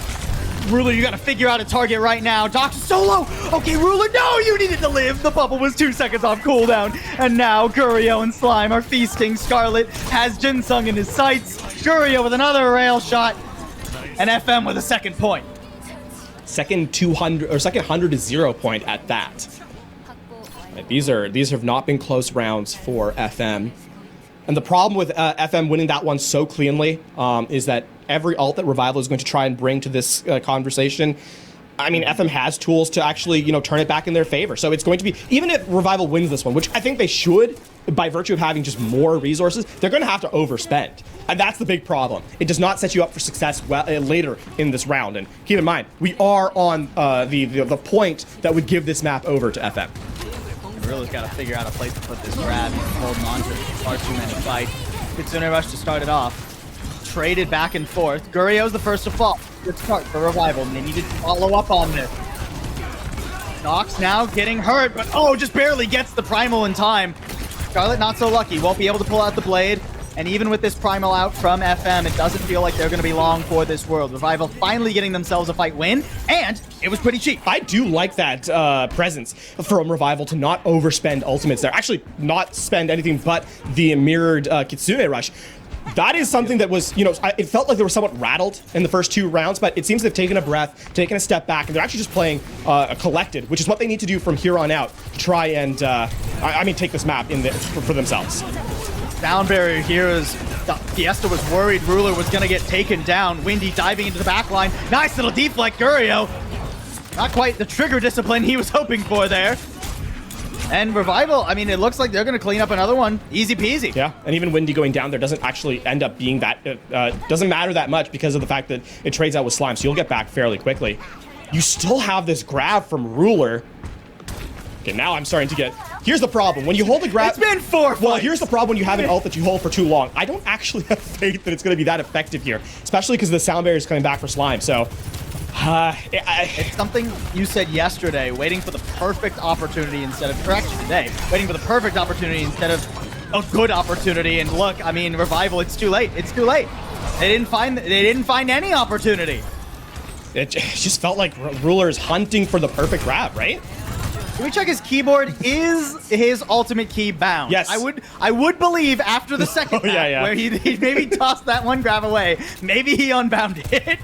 Ruler, you gotta figure out a target right now. Dox solo. Okay, Ruler, no, you needed to live. The bubble was 2 seconds off cooldown. And now Gurio and Slime are feasting. Scarlet has Jinsung in his sights. Gurio with another rail shot. And FM with a second point. Second 100 to 0 point at that. These have not been close rounds for FM. And the problem with FM winning that one so cleanly is that every ult that Revival is going to try and bring to this conversation, I mean, FM has tools to actually, turn it back in their favor. So it's going to be, even if Revival wins this one, which I think they should, by virtue of having just more resources, they're going to have to overspend. And that's the big problem. It does not set you up for success later in this round. And keep in mind, we are on the point that would give this map over to FM. Ruler's got to figure out a place to put this grab. He's holding on to far too many fight. Kitsune Rush to start it off. Traded back and forth. Gurio's the first to fall. Good start for Revival. They needed to follow up on this. Dox now getting hurt, but just barely gets the primal in time. Scarlet not so lucky. Won't be able to pull out the blade. And even with this primal out from FM, it doesn't feel like they're going to be long for this world. Revival finally getting themselves a fight win, and it was pretty cheap. I do like that presence from Revival to not overspend ultimates there. Actually, not spend anything but the mirrored Kitsune Rush. That is something that was, it felt like they were somewhat rattled in the first 2 rounds, but it seems they've taken a breath, taken a step back, and they're actually just playing collected, which is what they need to do from here on out to try and, take this map for themselves. Down barrier here is Fiesta was worried Ruler was going to get taken down. Windy diving into the back line. Nice little deflect, Gurio. Not quite the trigger discipline he was hoping for there. And Revival, I mean, it looks like they're going to clean up another one. Easy peasy. Yeah, and even Windy going down there doesn't actually end up being that, doesn't matter that much because of the fact that it trades out with Slime, so you'll get back fairly quickly. You still have this grab from Ruler. Okay, now I'm starting to get... Here's the problem. When you hold a grab... It's been 4 fights. Well, here's the problem when you have an ult that you hold for too long. I don't actually have faith that it's going to be that effective here, especially because the sound barrier is coming back for Slime, so... it's something you said yesterday, waiting for the perfect opportunity instead of... Or actually today, waiting for the perfect opportunity instead of a good opportunity. And look, I mean, Revival, it's too late. It's too late. They didn't find any opportunity. It just felt like Ruler's hunting for the perfect grab, right? Can we check his keyboard? Is his ultimate key bound? Yes. I would believe after the second map, where he maybe tossed that one grab away. Maybe he unbound it.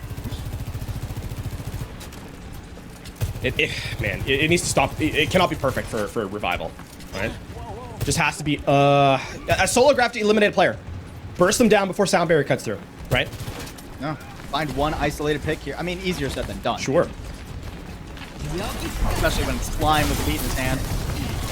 It needs to stop. It cannot be perfect for Revival, right? Just has to be a solo grab to eliminate a player. Burst them down before sound barrier cuts through, right? No. Find one isolated pick here. I mean, easier said than done. Sure. Especially when it's Slime with the beat in his hand.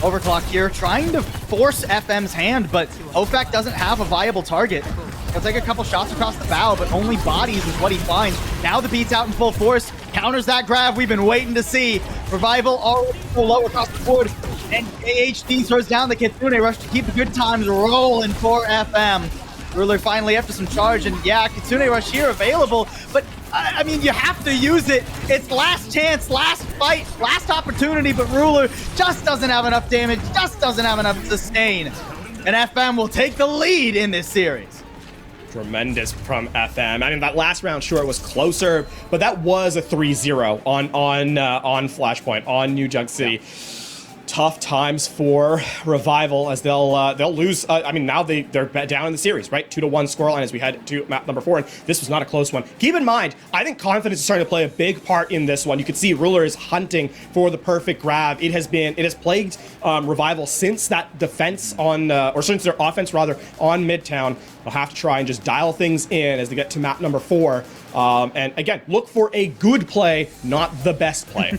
Overclock here, trying to force FM's hand, but OFAC doesn't have a viable target. He'll take a couple shots across the bow, but only bodies is what he finds. Now the beat's out in full force. Counters that grab we've been waiting to see. Revival already so low across the board. And AHD throws down the Kitsune Rush to keep the good times rolling for FM. Ruler finally after some charge, and yeah, Kitsune Rush here available, but I mean, you have to use it. It's last chance, last fight, last opportunity, but Ruler just doesn't have enough damage, just doesn't have enough sustain. And FM will take the lead in this series. Tremendous from FM. I mean, that last round, sure, it was closer, but that was a 3-0 on Flashpoint, on New Junk City. tough times for Revival as they'll lose. I mean, now they're down in the series, right? 2-1 scoreline as we head to map number 4, and this was not a close one. Keep in mind, I think confidence is starting to play a big part in this one. You can see Ruler is hunting for the perfect grab. It has plagued Revival since that defense on, or since their offense rather, on Midtown. They'll have to try and just dial things in as they get to map number 4. And again, look for a good play, not the best play.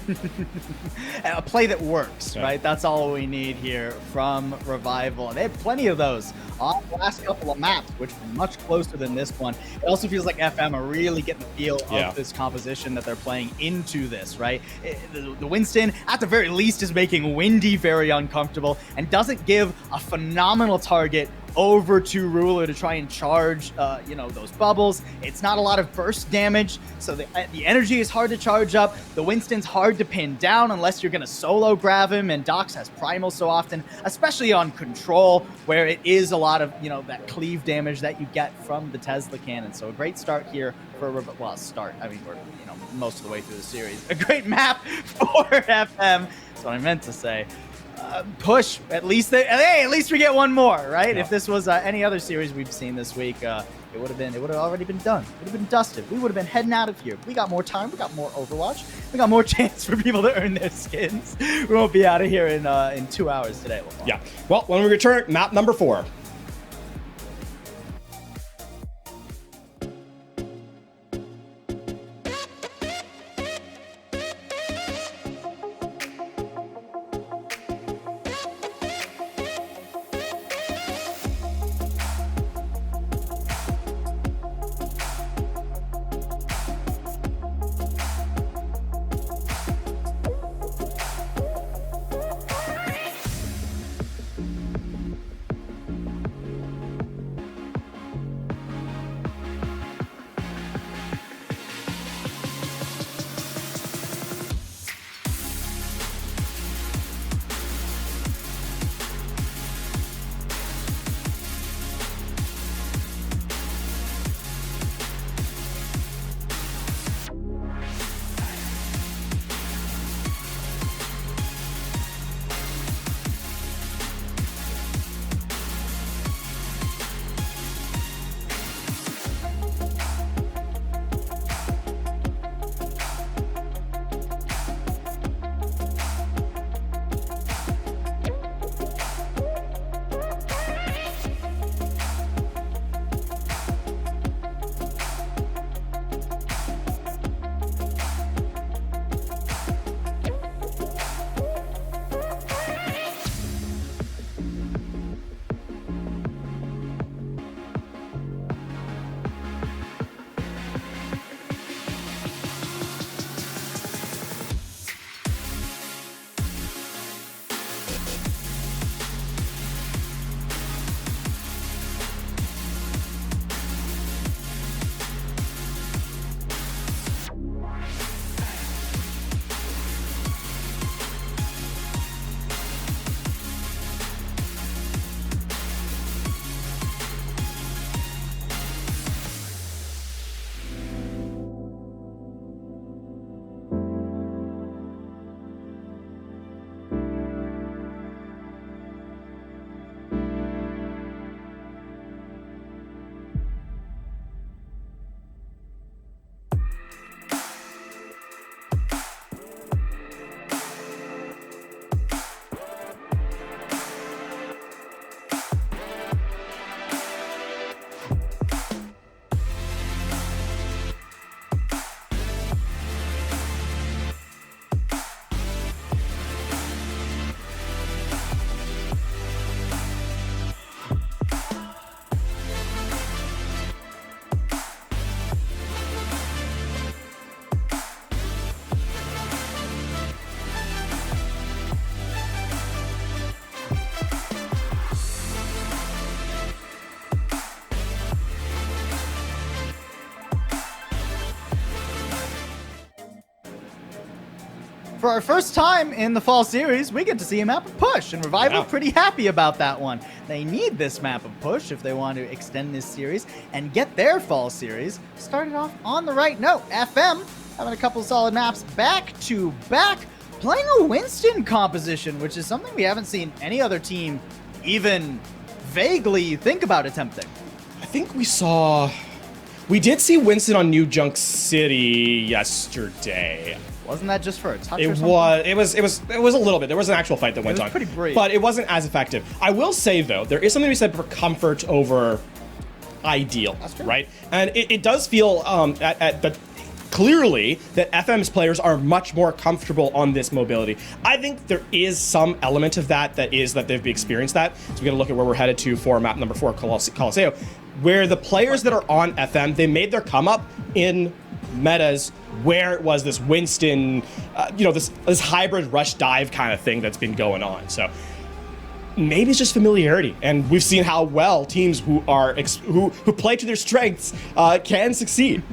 A play that works, right? That's all we need here from Revival. And they had plenty of those on the last couple of maps, which were much closer than this one. It also feels like FM are really getting the feel of this composition that they're playing into this, right? The Winston, at the very least, is making Windy very uncomfortable and doesn't give a phenomenal target over to Ruler to try and charge, those bubbles. It's not a lot of burst damage, so the energy is hard to charge up. The Winston's hard to pin down unless you're going to solo grab him, and Dox has Primal so often, especially on Control, where it is a lot of, that cleave damage that you get from the Tesla cannon. So a great start here for, we're, most of the way through the series. A great map for FM. That's what I meant to say. Push. At least we get one more, right? Yeah. If this was any other series we've seen this week, it would have already been done. It would have been dusted. We would have been heading out of here. We got more time. We got more Overwatch. We got more chance for people to earn their skins. We won't be out of here in 2 hours today. Yeah. Well, when we return, map number 4. For our first time in the fall series, we get to see a map of Push, and Revival pretty happy about that one. They need this map of Push if they want to extend this series and get their fall series started off on the right note. FM having a couple solid maps back to back. playing a Winston composition, which is something we haven't seen any other team even vaguely think about attempting. I think we did see Winston on New Junk City yesterday. Wasn't that just for a touch? It was a little bit. There was an actual fight that went on. Pretty brief. But it wasn't as effective. I will say though, there is something to be said for comfort over ideal, right? And it does feel clearly that FM's players are much more comfortable on this mobility. I think there is some element of that is that they've experienced that. So we got to look at where we're headed to for map number 4, Colosseo, where the players that are on FM, they made their come up in metas where it was this Winston, this hybrid rush dive kind of thing that's been going on. So maybe it's just familiarity, and we've seen how well teams who play to their strengths can succeed.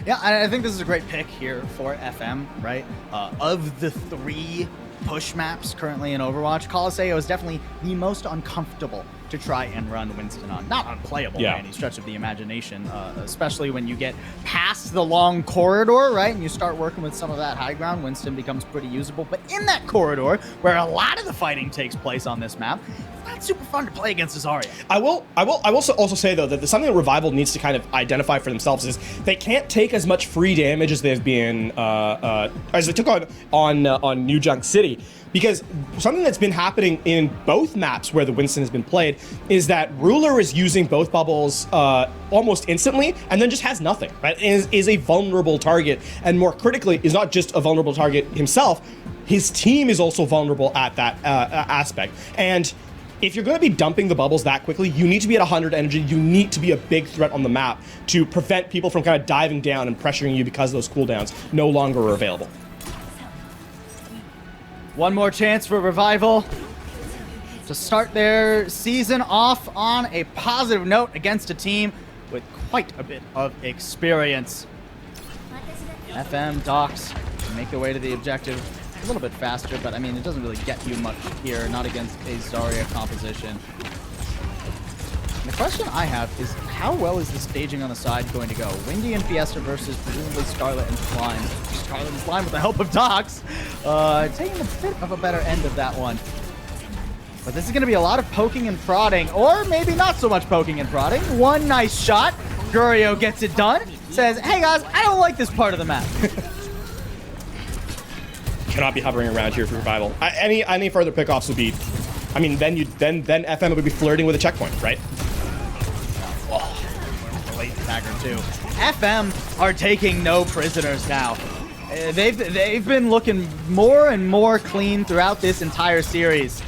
Yeah, I think this is a great pick here for FM, right? Of the 3 push maps currently in Overwatch, Colosseo is definitely the most uncomfortable to try and run Winston on. Not unplayable by any stretch of the imagination, especially when you get past the long corridor, right? And you start working with some of that high ground, Winston becomes pretty usable. But in that corridor, where a lot of the fighting takes place on this map, it's not super fun to play against Zarya. I will also say though that something that Revival needs to kind of identify for themselves is they can't take as much free damage as they've been as they took on New Junk City. Because something that's been happening in both maps where the Winston has been played is that Ruler is using both bubbles almost instantly and then just has nothing, right? Is a vulnerable target, and more critically, is not just a vulnerable target himself, his team is also vulnerable at that aspect. And if you're going to be dumping the bubbles that quickly, you need to be at 100 energy. You need to be a big threat on the map to prevent people from kind of diving down and pressuring you because those cooldowns no longer are available. One more chance for Revival to start their season off on a positive note against a team with quite a bit of experience. FM, Docs make their way to the objective a little bit faster, but I mean, it doesn't really get you much here, not against a Zarya composition. And the question I have is, how well is the staging on the side going to go? Windy and Fiesta versus presumably Scarlet and Slime. Scarlet and Slime with the help of Docs, taking a bit of a better end of that one. But this is going to be a lot of poking and prodding, or maybe not so much poking and prodding. One nice shot. Gurio gets it done. Says, hey guys, I don't like this part of the map. Cannot be hovering around here for Revival. Any further pickoffs would be, I mean, then FM would be flirting with a checkpoint, right? Late dagger too. FM are taking no prisoners now. They've been looking more and more clean throughout this entire series.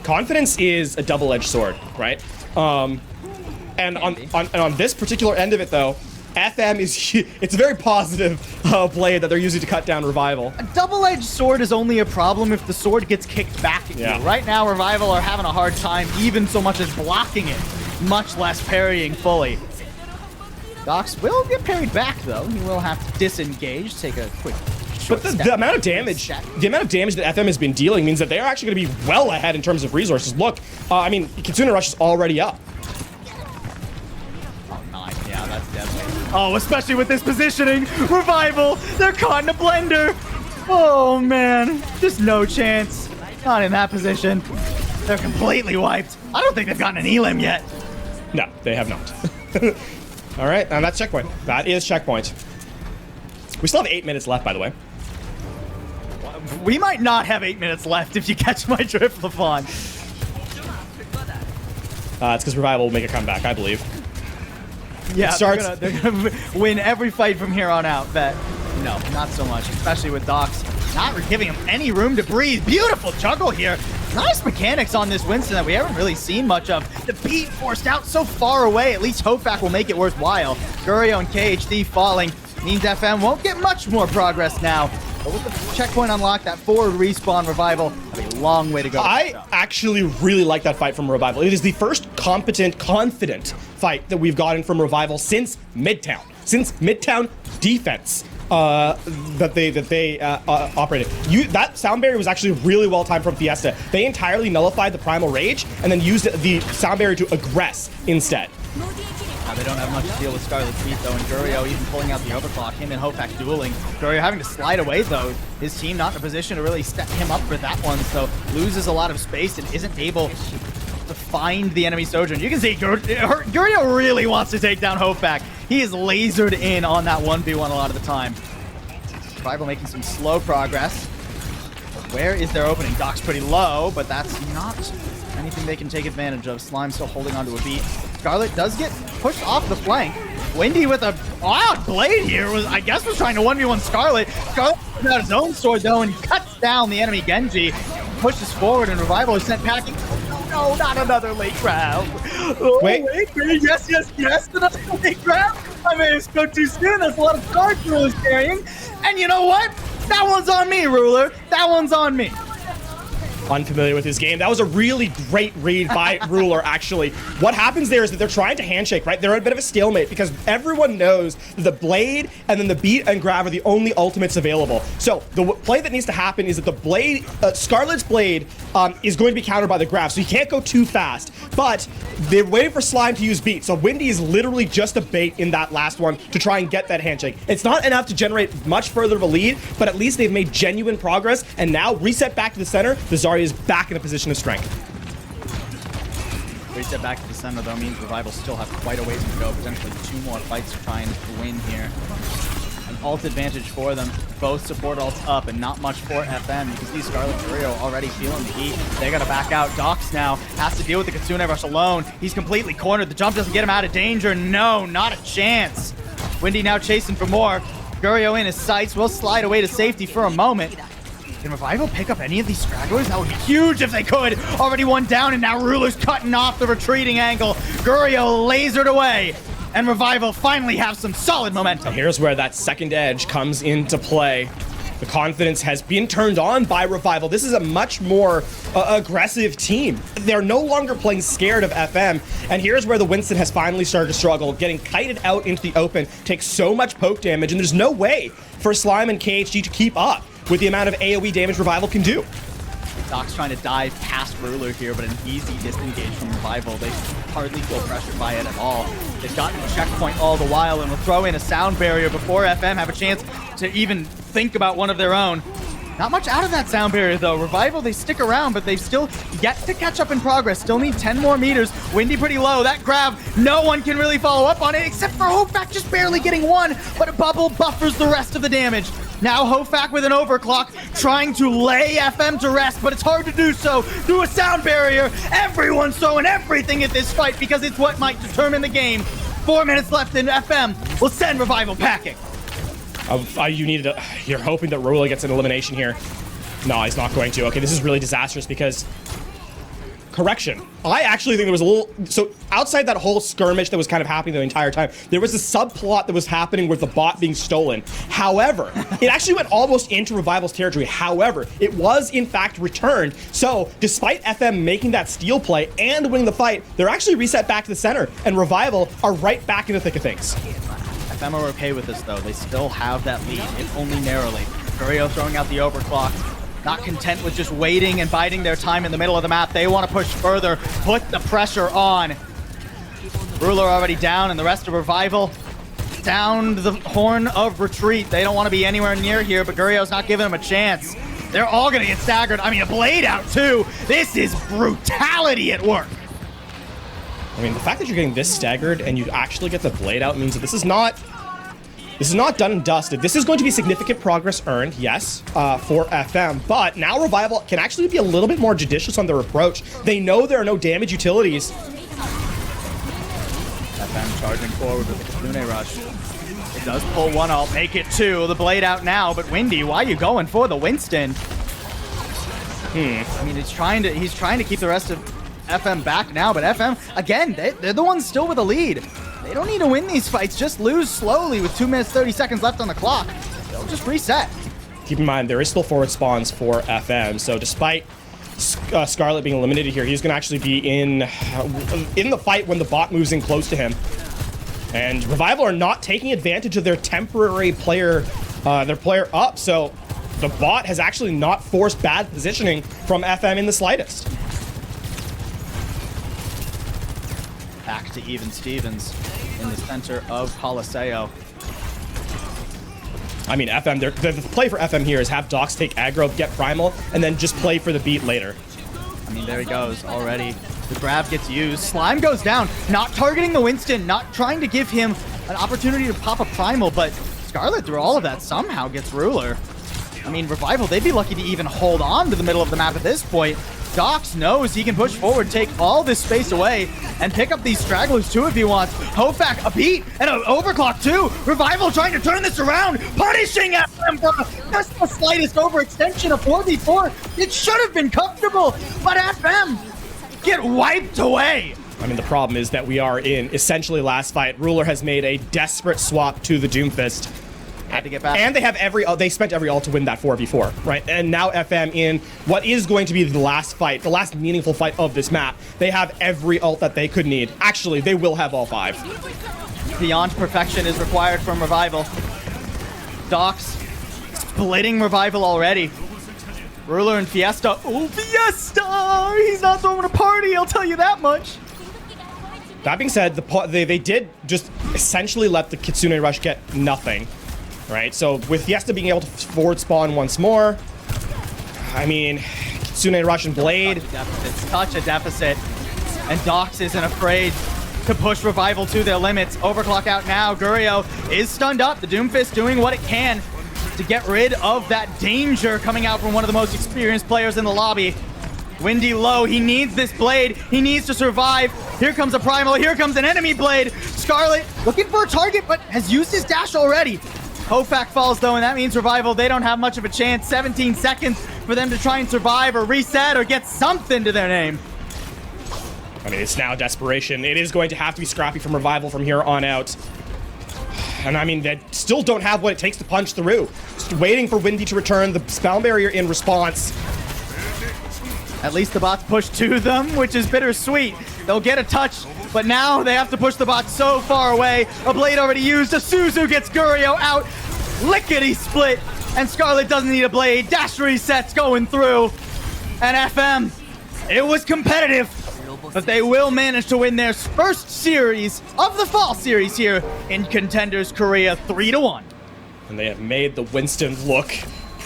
Confidence is a double-edged sword, right? And on this particular end of it, though, FM it's a very positive play that they're using to cut down Revival. A double-edged sword is only a problem if the sword gets kicked back at you. Right now, Revival are having a hard time even so much as blocking it, much less parrying fully. Docs will get parried back, though. He will have to disengage, take a quick short step. But the amount of damage that FM has been dealing means that they are actually going to be well ahead in terms of resources. Look, I mean, Kitsune Rush is already up. Oh, nice. Yeah, that's deadly. Oh, especially with this positioning. Revival, they're caught in a blender. Oh, man. Just no chance. Not in that position. They're completely wiped. I don't think they've gotten an elim yet. No, they have not. All right, and that's checkpoint. That is checkpoint. We still have 8 minutes left, by the way. We might not have 8 minutes left if you catch my drift, LaFon. It's because Revival will make a comeback, I believe. Yeah, they're gonna win every fight from here on out, but no, not so much, especially with Docs not giving him any room to breathe. Beautiful juggle here. Nice mechanics on this Winston that we haven't really seen much of. The beat forced out so far away, at least Hofak will make it worthwhile. Gurio and KHD falling means FM won't get much more progress now. But with the checkpoint unlocked, that forward respawn, Revival have a long way to go. I actually really like that fight from Revival. It is the first competent, confident fight that we've gotten from Revival since Midtown. Since Midtown defense that they operated. That sound barrier was actually really well timed from Fiesta. They entirely nullified the Primal Rage and then used the sound barrier to aggress instead. Now they don't have much to deal with Scarlet's feet though, and Gurio even pulling out the overclock, him and Hofak dueling. Gurio having to slide away though, his team not in a position to really step him up for that one, so loses a lot of space and isn't able to find the enemy Sojourn. You can see Gurio really wants to take down Hofak. He is lasered in on that 1v1 a lot of the time. Rival making some slow progress. Where is their opening? Doc's pretty low, but that's not anything they can take advantage of. Slime still holding onto a beat. Scarlet does get pushed off the flank. Windy with a wild blade here was trying to 1v1 Scarlet. Scarlet out his own sword though and cuts down the enemy Genji. Pushes forward and Revival is sent packing. No, not another late round. Oh, Wait. Yes, another late round. I may have spoke too soon. That's a lot of cards Ruler's carrying. And you know what? That one's on me, Ruler. That one's on me. Unfamiliar with his game. That was a really great read by Ruler, actually. What happens there is that they're trying to handshake, right? They're in a bit of a stalemate because everyone knows that the blade and then the beat and grab are the only ultimates available. So the play that needs to happen is that the blade, Scarlet's blade is going to be countered by the grab, so he can't go too fast. But they're waiting for Slime to use beat. So Windy is literally just a bait in that last one to try and get that handshake. It's not enough to generate much further of a lead, but at least they've made genuine progress. And now reset back to the center. The Zarya is back in a position of strength. Reset back to the center though means Revival still have quite a ways to go. Potentially 2 more fights to try and win here. An ult advantage for them. Both support ults up and not much for FM. You can see Scarlet Gurio already feeling the heat. They gotta back out. Dox now has to deal with the Kitsune rush alone. He's completely cornered. The jump doesn't get him out of danger. No, not a chance. Windy now chasing for more. Gurio in his sights will slide away to safety for a moment. Can Revival pick up any of these stragglers? That would be huge if they could. Already one down, and now Ruler's cutting off the retreating angle. Gurio lasered away, and Revival finally have some solid momentum. Here's where that second edge comes into play. The confidence has been turned on by Revival. This is a much more aggressive team. They're no longer playing scared of FM. And here's where the Winston has finally started to struggle. Getting kited out into the open takes so much poke damage, and there's no way for Slime and KHG to keep up with the amount of AoE damage Revival can do. Doc's trying to dive past Ruler here, but an easy disengage from Revival. They hardly feel pressured by it at all. They've gotten a checkpoint all the while and will throw in a sound barrier before FM have a chance to even think about one of their own. Not much out of that sound barrier though. Revival, they stick around, but they've still yet to catch up in progress. Still need 10 more meters. Windy pretty low. That grab, no one can really follow up on it except for Hofak just barely getting one, but a bubble buffers the rest of the damage. Now Hofak with an overclock, trying to lay FM to rest, but it's hard to do so through a sound barrier. Everyone's throwing everything at this fight because it's what might determine the game. 4 minutes left and FM will send Revival packing. You're hoping that Ruler gets an elimination here. No, he's not going to. Okay, this is really disastrous because... Correction. I actually think there was a little... So, outside that whole skirmish that was kind of happening the entire time, there was a subplot that was happening with the bot being stolen. However, it actually went almost into Revival's territory. However, it was, in fact, returned. So, despite FM making that steal play and winning the fight, they're actually reset back to the center, and Revival are right back in the thick of things. FM are okay with this, though. They still have that lead, if only narrowly. Gurio throwing out the overclock. Not content with just waiting and biding their time in the middle of the map. They want to push further, put the pressure on. Ruler already down, and the rest of Revival down the horn of retreat. They don't want to be anywhere near here, but Gurio's not giving them a chance. They're all going to get staggered. I mean, a blade out, too. This is brutality at work. I mean, the fact that you're getting this staggered and you actually get the blade out means that this is not done and dusted. This is going to be significant progress earned, yes, for FM, but now Revival can actually be a little bit more judicious on their approach. They know there are no damage utilities. FM charging forward with the Kitsune rush. It does pull one, I'll make it two. The blade out now, but Windy, why are you going for the Winston? I mean, he's trying to keep the rest of FM back now, but FM, again, they're the ones still with a lead. They don't need to win these fights, just lose slowly with 2 minutes, 30 seconds left on the clock. They'll just reset. Keep in mind, there is still forward spawns for FM, so despite Scarlet being eliminated here, he's going to actually be in the fight when the bot moves in close to him. And Revival are not taking advantage of their temporary player up, so the bot has actually not forced bad positioning from FM in the slightest. Back to even Stevens. in the center of Coliseo. I mean, FM, the play for FM here is have Dox take aggro, get Primal, and then just play for the beat later. I mean, there he goes already. The grab gets used. Slime goes down, not targeting the Winston, not trying to give him an opportunity to pop a Primal, but Scarlet, through all of that, somehow gets Ruler. I mean, Revival, they'd be lucky to even hold on to the middle of the map at this point. Dox knows he can push forward, take all this space away, and pick up these stragglers too if he wants. Hofak, a beat, and an overclock too. Revival trying to turn this around, punishing FM for just the slightest overextension of 4v4. It should have been comfortable, but FM get wiped away. I mean, the problem is that we are in essentially last fight. Ruler has made a desperate swap to the Doomfist. Had to get back. And they have they spent every ult to win that 4v4, right? And now FM in what is going to be the last fight, the last meaningful fight of this map. They have every ult that they could need. Actually, they will have all 5. Beyond perfection is required from Revival. Dox splitting Revival already. Ruler and Fiesta. Oh, Fiesta! He's not throwing a party, I'll tell you that much. That being said, they did just essentially let the Kitsune Rush get nothing. Right, so with Fiesta being able to forward spawn once more, I mean, Kitsune Rush and Blade. Such a deficit. And Dox isn't afraid to push Revival to their limits. Overclock out now. Gurio is stunned up. The Doomfist doing what it can to get rid of that danger coming out from one of the most experienced players in the lobby. Windy low, he needs this Blade. He needs to survive. Here comes a Primal, here comes an enemy Blade. Scarlet looking for a target, but has used his dash already. Hofak falls though, and that means Revival, they don't have much of a chance. 17 seconds for them to try and survive or reset or get something to their name. I mean, it's now desperation. It is going to have to be scrappy from Revival from here on out. And I mean, they still don't have what it takes to punch through. Just waiting for Windy to return, the spell barrier in response. At least the bots push to them, which is bittersweet. They'll get a touch, but now they have to push the bot so far away. A Blade already used. A Suzu gets Gurio out. Lickety split. And Scarlet doesn't need a Blade. Dash resets going through. And FM, it was competitive, but they will manage to win their first series of the fall series here in Contenders Korea 3-1. And they have made the Winston look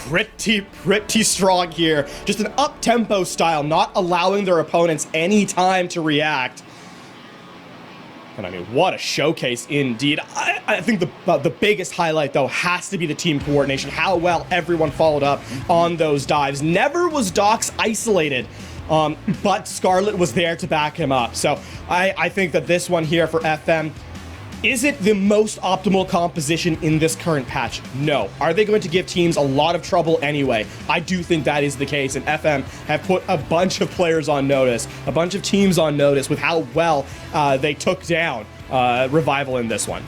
pretty strong here. Just an up-tempo style, not allowing their opponents any time to react. And I mean, what a showcase indeed. I think the biggest highlight, though, has to be the team coordination, how well everyone followed up on those dives. Never was Dox isolated, but Scarlet was there to back him up. So I think that this one here for FM, is it the most optimal composition in this current patch? No. Are they going to give teams a lot of trouble anyway? I do think that is the case, and FM have put a bunch of players on notice, a bunch of teams on notice with how well they took down Revival in this one.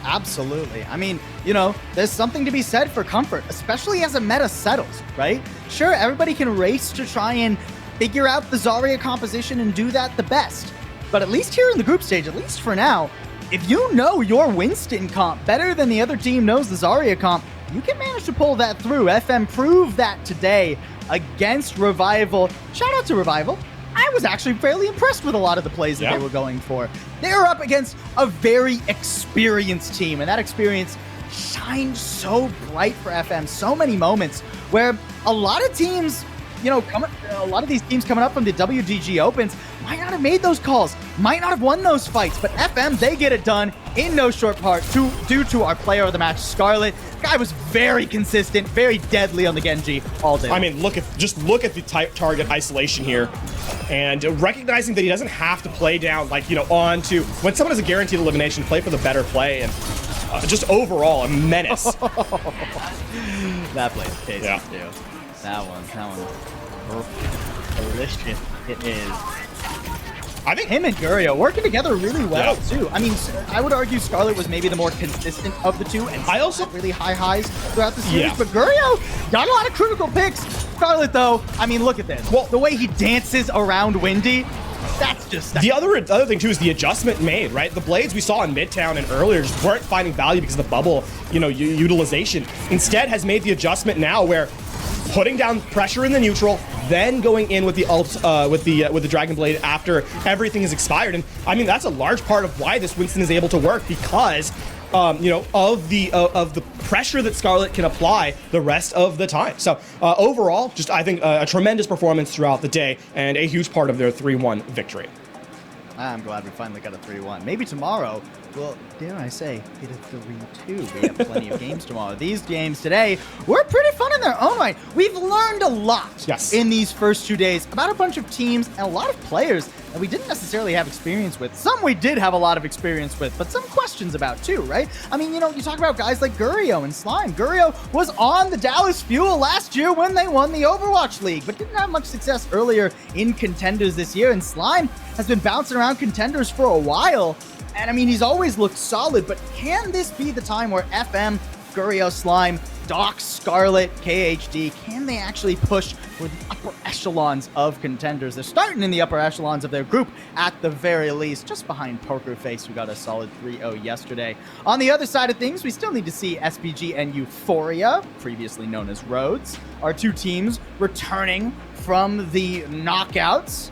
Absolutely. I mean, you know, there's something to be said for comfort, especially as a meta settles, right? Sure, everybody can race to try and figure out the Zarya composition and do that the best. But at least here in the group stage, at least for now, if you know your Winston comp better than the other team knows the Zarya comp, you can manage to pull that through. FM proved that today against Revival. Shout out to Revival. I was actually fairly impressed with a lot of the plays that they were going for. They were up against a very experienced team, and that experience shined so bright for FM. So many moments where a lot of teams, you know, a lot of these teams coming up from the WDG Opens might not have made those calls, might not have won those fights, but FM, they get it done in no short part due to our player of the match, Scarlet. Guy was very consistent, very deadly on the Genji all day. I mean, just look at the target isolation here, and recognizing that he doesn't have to play down, like, you know, on to when someone has a guaranteed elimination, play for the better play, and just overall a menace. That play is tasty too. That one. Delicious it is. I think him and Gurio working together really well too. I mean, I would argue Scarlet was maybe the more consistent of the two, and I also really high highs throughout the series. But Gurio got a lot of critical picks. Scarlet, though, I mean, look at this. Well, the way he dances around Windy, that's just the other thing too is the adjustment made, right? The blades we saw in Midtown and earlier just weren't finding value because of the bubble, you know, utilization. Instead, has made the adjustment now where putting down pressure in the neutral, then going in with the ult, with the Dragon Blade after everything has expired. And I mean, that's a large part of why this Winston is able to work, because you know, of the pressure that Scarlet can apply the rest of the time. So overall, just I think a tremendous performance throughout the day, and a huge part of their 3-1 victory. I'm glad we finally got a 3-1. Maybe tomorrow, well, dare I say, get a 3-2. We have plenty of games tomorrow. These games today were pretty fun in their own right. We've learned a lot in these first 2 days about a bunch of teams and a lot of players that we didn't necessarily have experience with. Some we did have a lot of experience with, but some questions about too, right? I mean, you know, you talk about guys like Gurio and Slime. Gurio was on the Dallas Fuel last year when they won the Overwatch League, but didn't have much success earlier in Contenders this year. And Slime has been bouncing around Contenders for a while. And I mean, he's always looked solid, but can this be the time where FM, Gurio, Slime, Doc, Scarlet, KHD, can they actually push for the upper echelons of Contenders? They're starting in the upper echelons of their group at the very least, just behind Poker Face, who got a solid 3-0 yesterday. On the other side of things, we still need to see SPG and Euphoria, previously known as Rhodes, our two teams returning from the knockouts.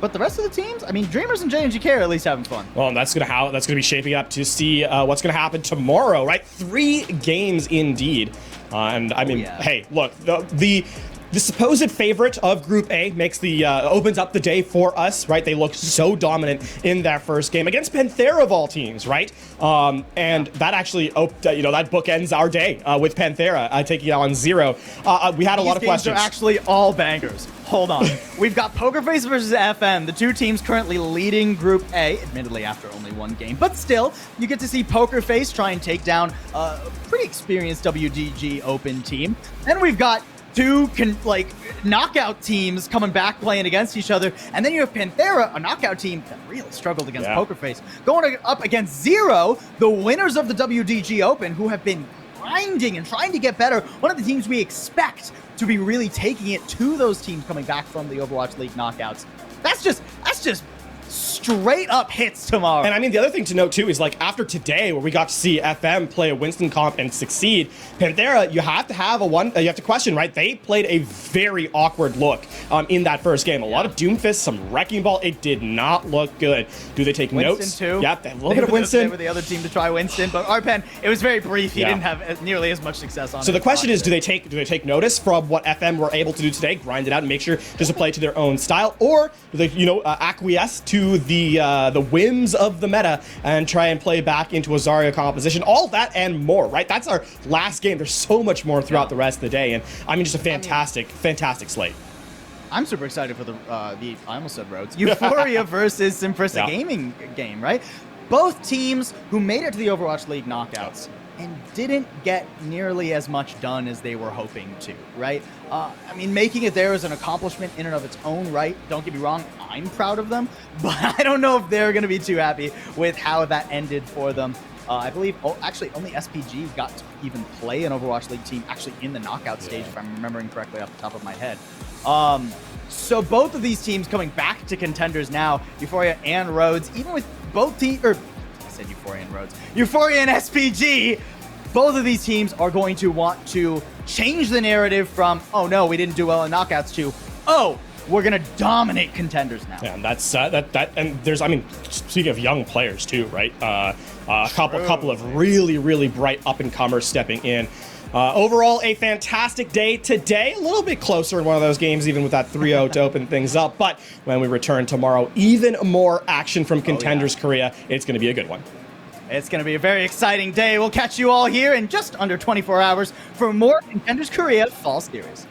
But the rest of the teams, I mean, Dreamers and JNGK are at least having fun. Well, and that's gonna be shaping up to see what's gonna happen tomorrow, right? 3 games indeed, and I mean, hey, look, the supposed favorite of Group A makes the opens up the day for us, right? They looked so dominant in that first game against Panthera of all teams, right? And that actually, you know, that bookends our day with Panthera taking out on 0. We had a lot of questions. These games are actually all bangers. Hold on. We've got Pokerface versus FM, the two teams currently leading Group A, admittedly after only 1 game. But still, you get to see Pokerface try and take down a pretty experienced WDG Open team. Then we've got 2 knockout teams coming back playing against each other. And then you have Panthera, a knockout team that really struggled against Pokerface, going up against Zero, the winners of the WDG Open, who have been grinding and trying to get better. One of the teams we expect to be really taking it to those teams coming back from the Overwatch League knockouts. That's just straight up hits tomorrow. And I mean, the other thing to note too is, like, after today, where we got to see FM play a Winston comp and succeed, Panthera, you have to have you have to question, right? They played a very awkward look in that first game. A lot of Doomfist, some Wrecking Ball. It did not look good. Do they take Winston notes? Too. Yep, a little bit of Winston. They were the other team to try Winston, but Arpen, it was very brief. He didn't have nearly as much success on it. So the question is, do they take notice from what FM were able to do today, grind it out, and make sure just to play to their own style, or do they, you know, acquiesce to the whims of the meta and try and play back into a Zarya composition? All that and more, right? That's our last game. There's so much more throughout the rest of the day, and I mean, just a fantastic slate. I'm super excited for I almost said Rhodes. Euphoria versus Simprissa Gaming game, right? Both teams who made it to the Overwatch League knockouts and didn't get nearly as much done as they were hoping to, right? I mean, making it there is an accomplishment in and of its own right. Don't get me wrong, I'm proud of them, but I don't know if they're going to be too happy with how that ended for them. I believe, actually, only SPG got to even play an Overwatch League team actually in the knockout stage, if I'm remembering correctly off the top of my head. So both of these teams coming back to Contenders now, Euphoria and Rhodes, even with both teams, or I said Euphoria and Rhodes, Euphoria and SPG, both of these teams are going to want to change the narrative from, oh no, we didn't do well in knockouts, to, oh, we're gonna dominate Contenders now. Yeah, and that's and there's, I mean, speaking of young players too, right? A couple of really bright up and comers stepping in. Overall, a fantastic day today. A little bit closer in one of those games, even with that 3-0 to open things up. But when we return tomorrow, even more action from Contenders Korea. It's going to be a good one. It's going to be a very exciting day. We'll catch you all here in just under 24 hours for more Contenders Korea Fall Series.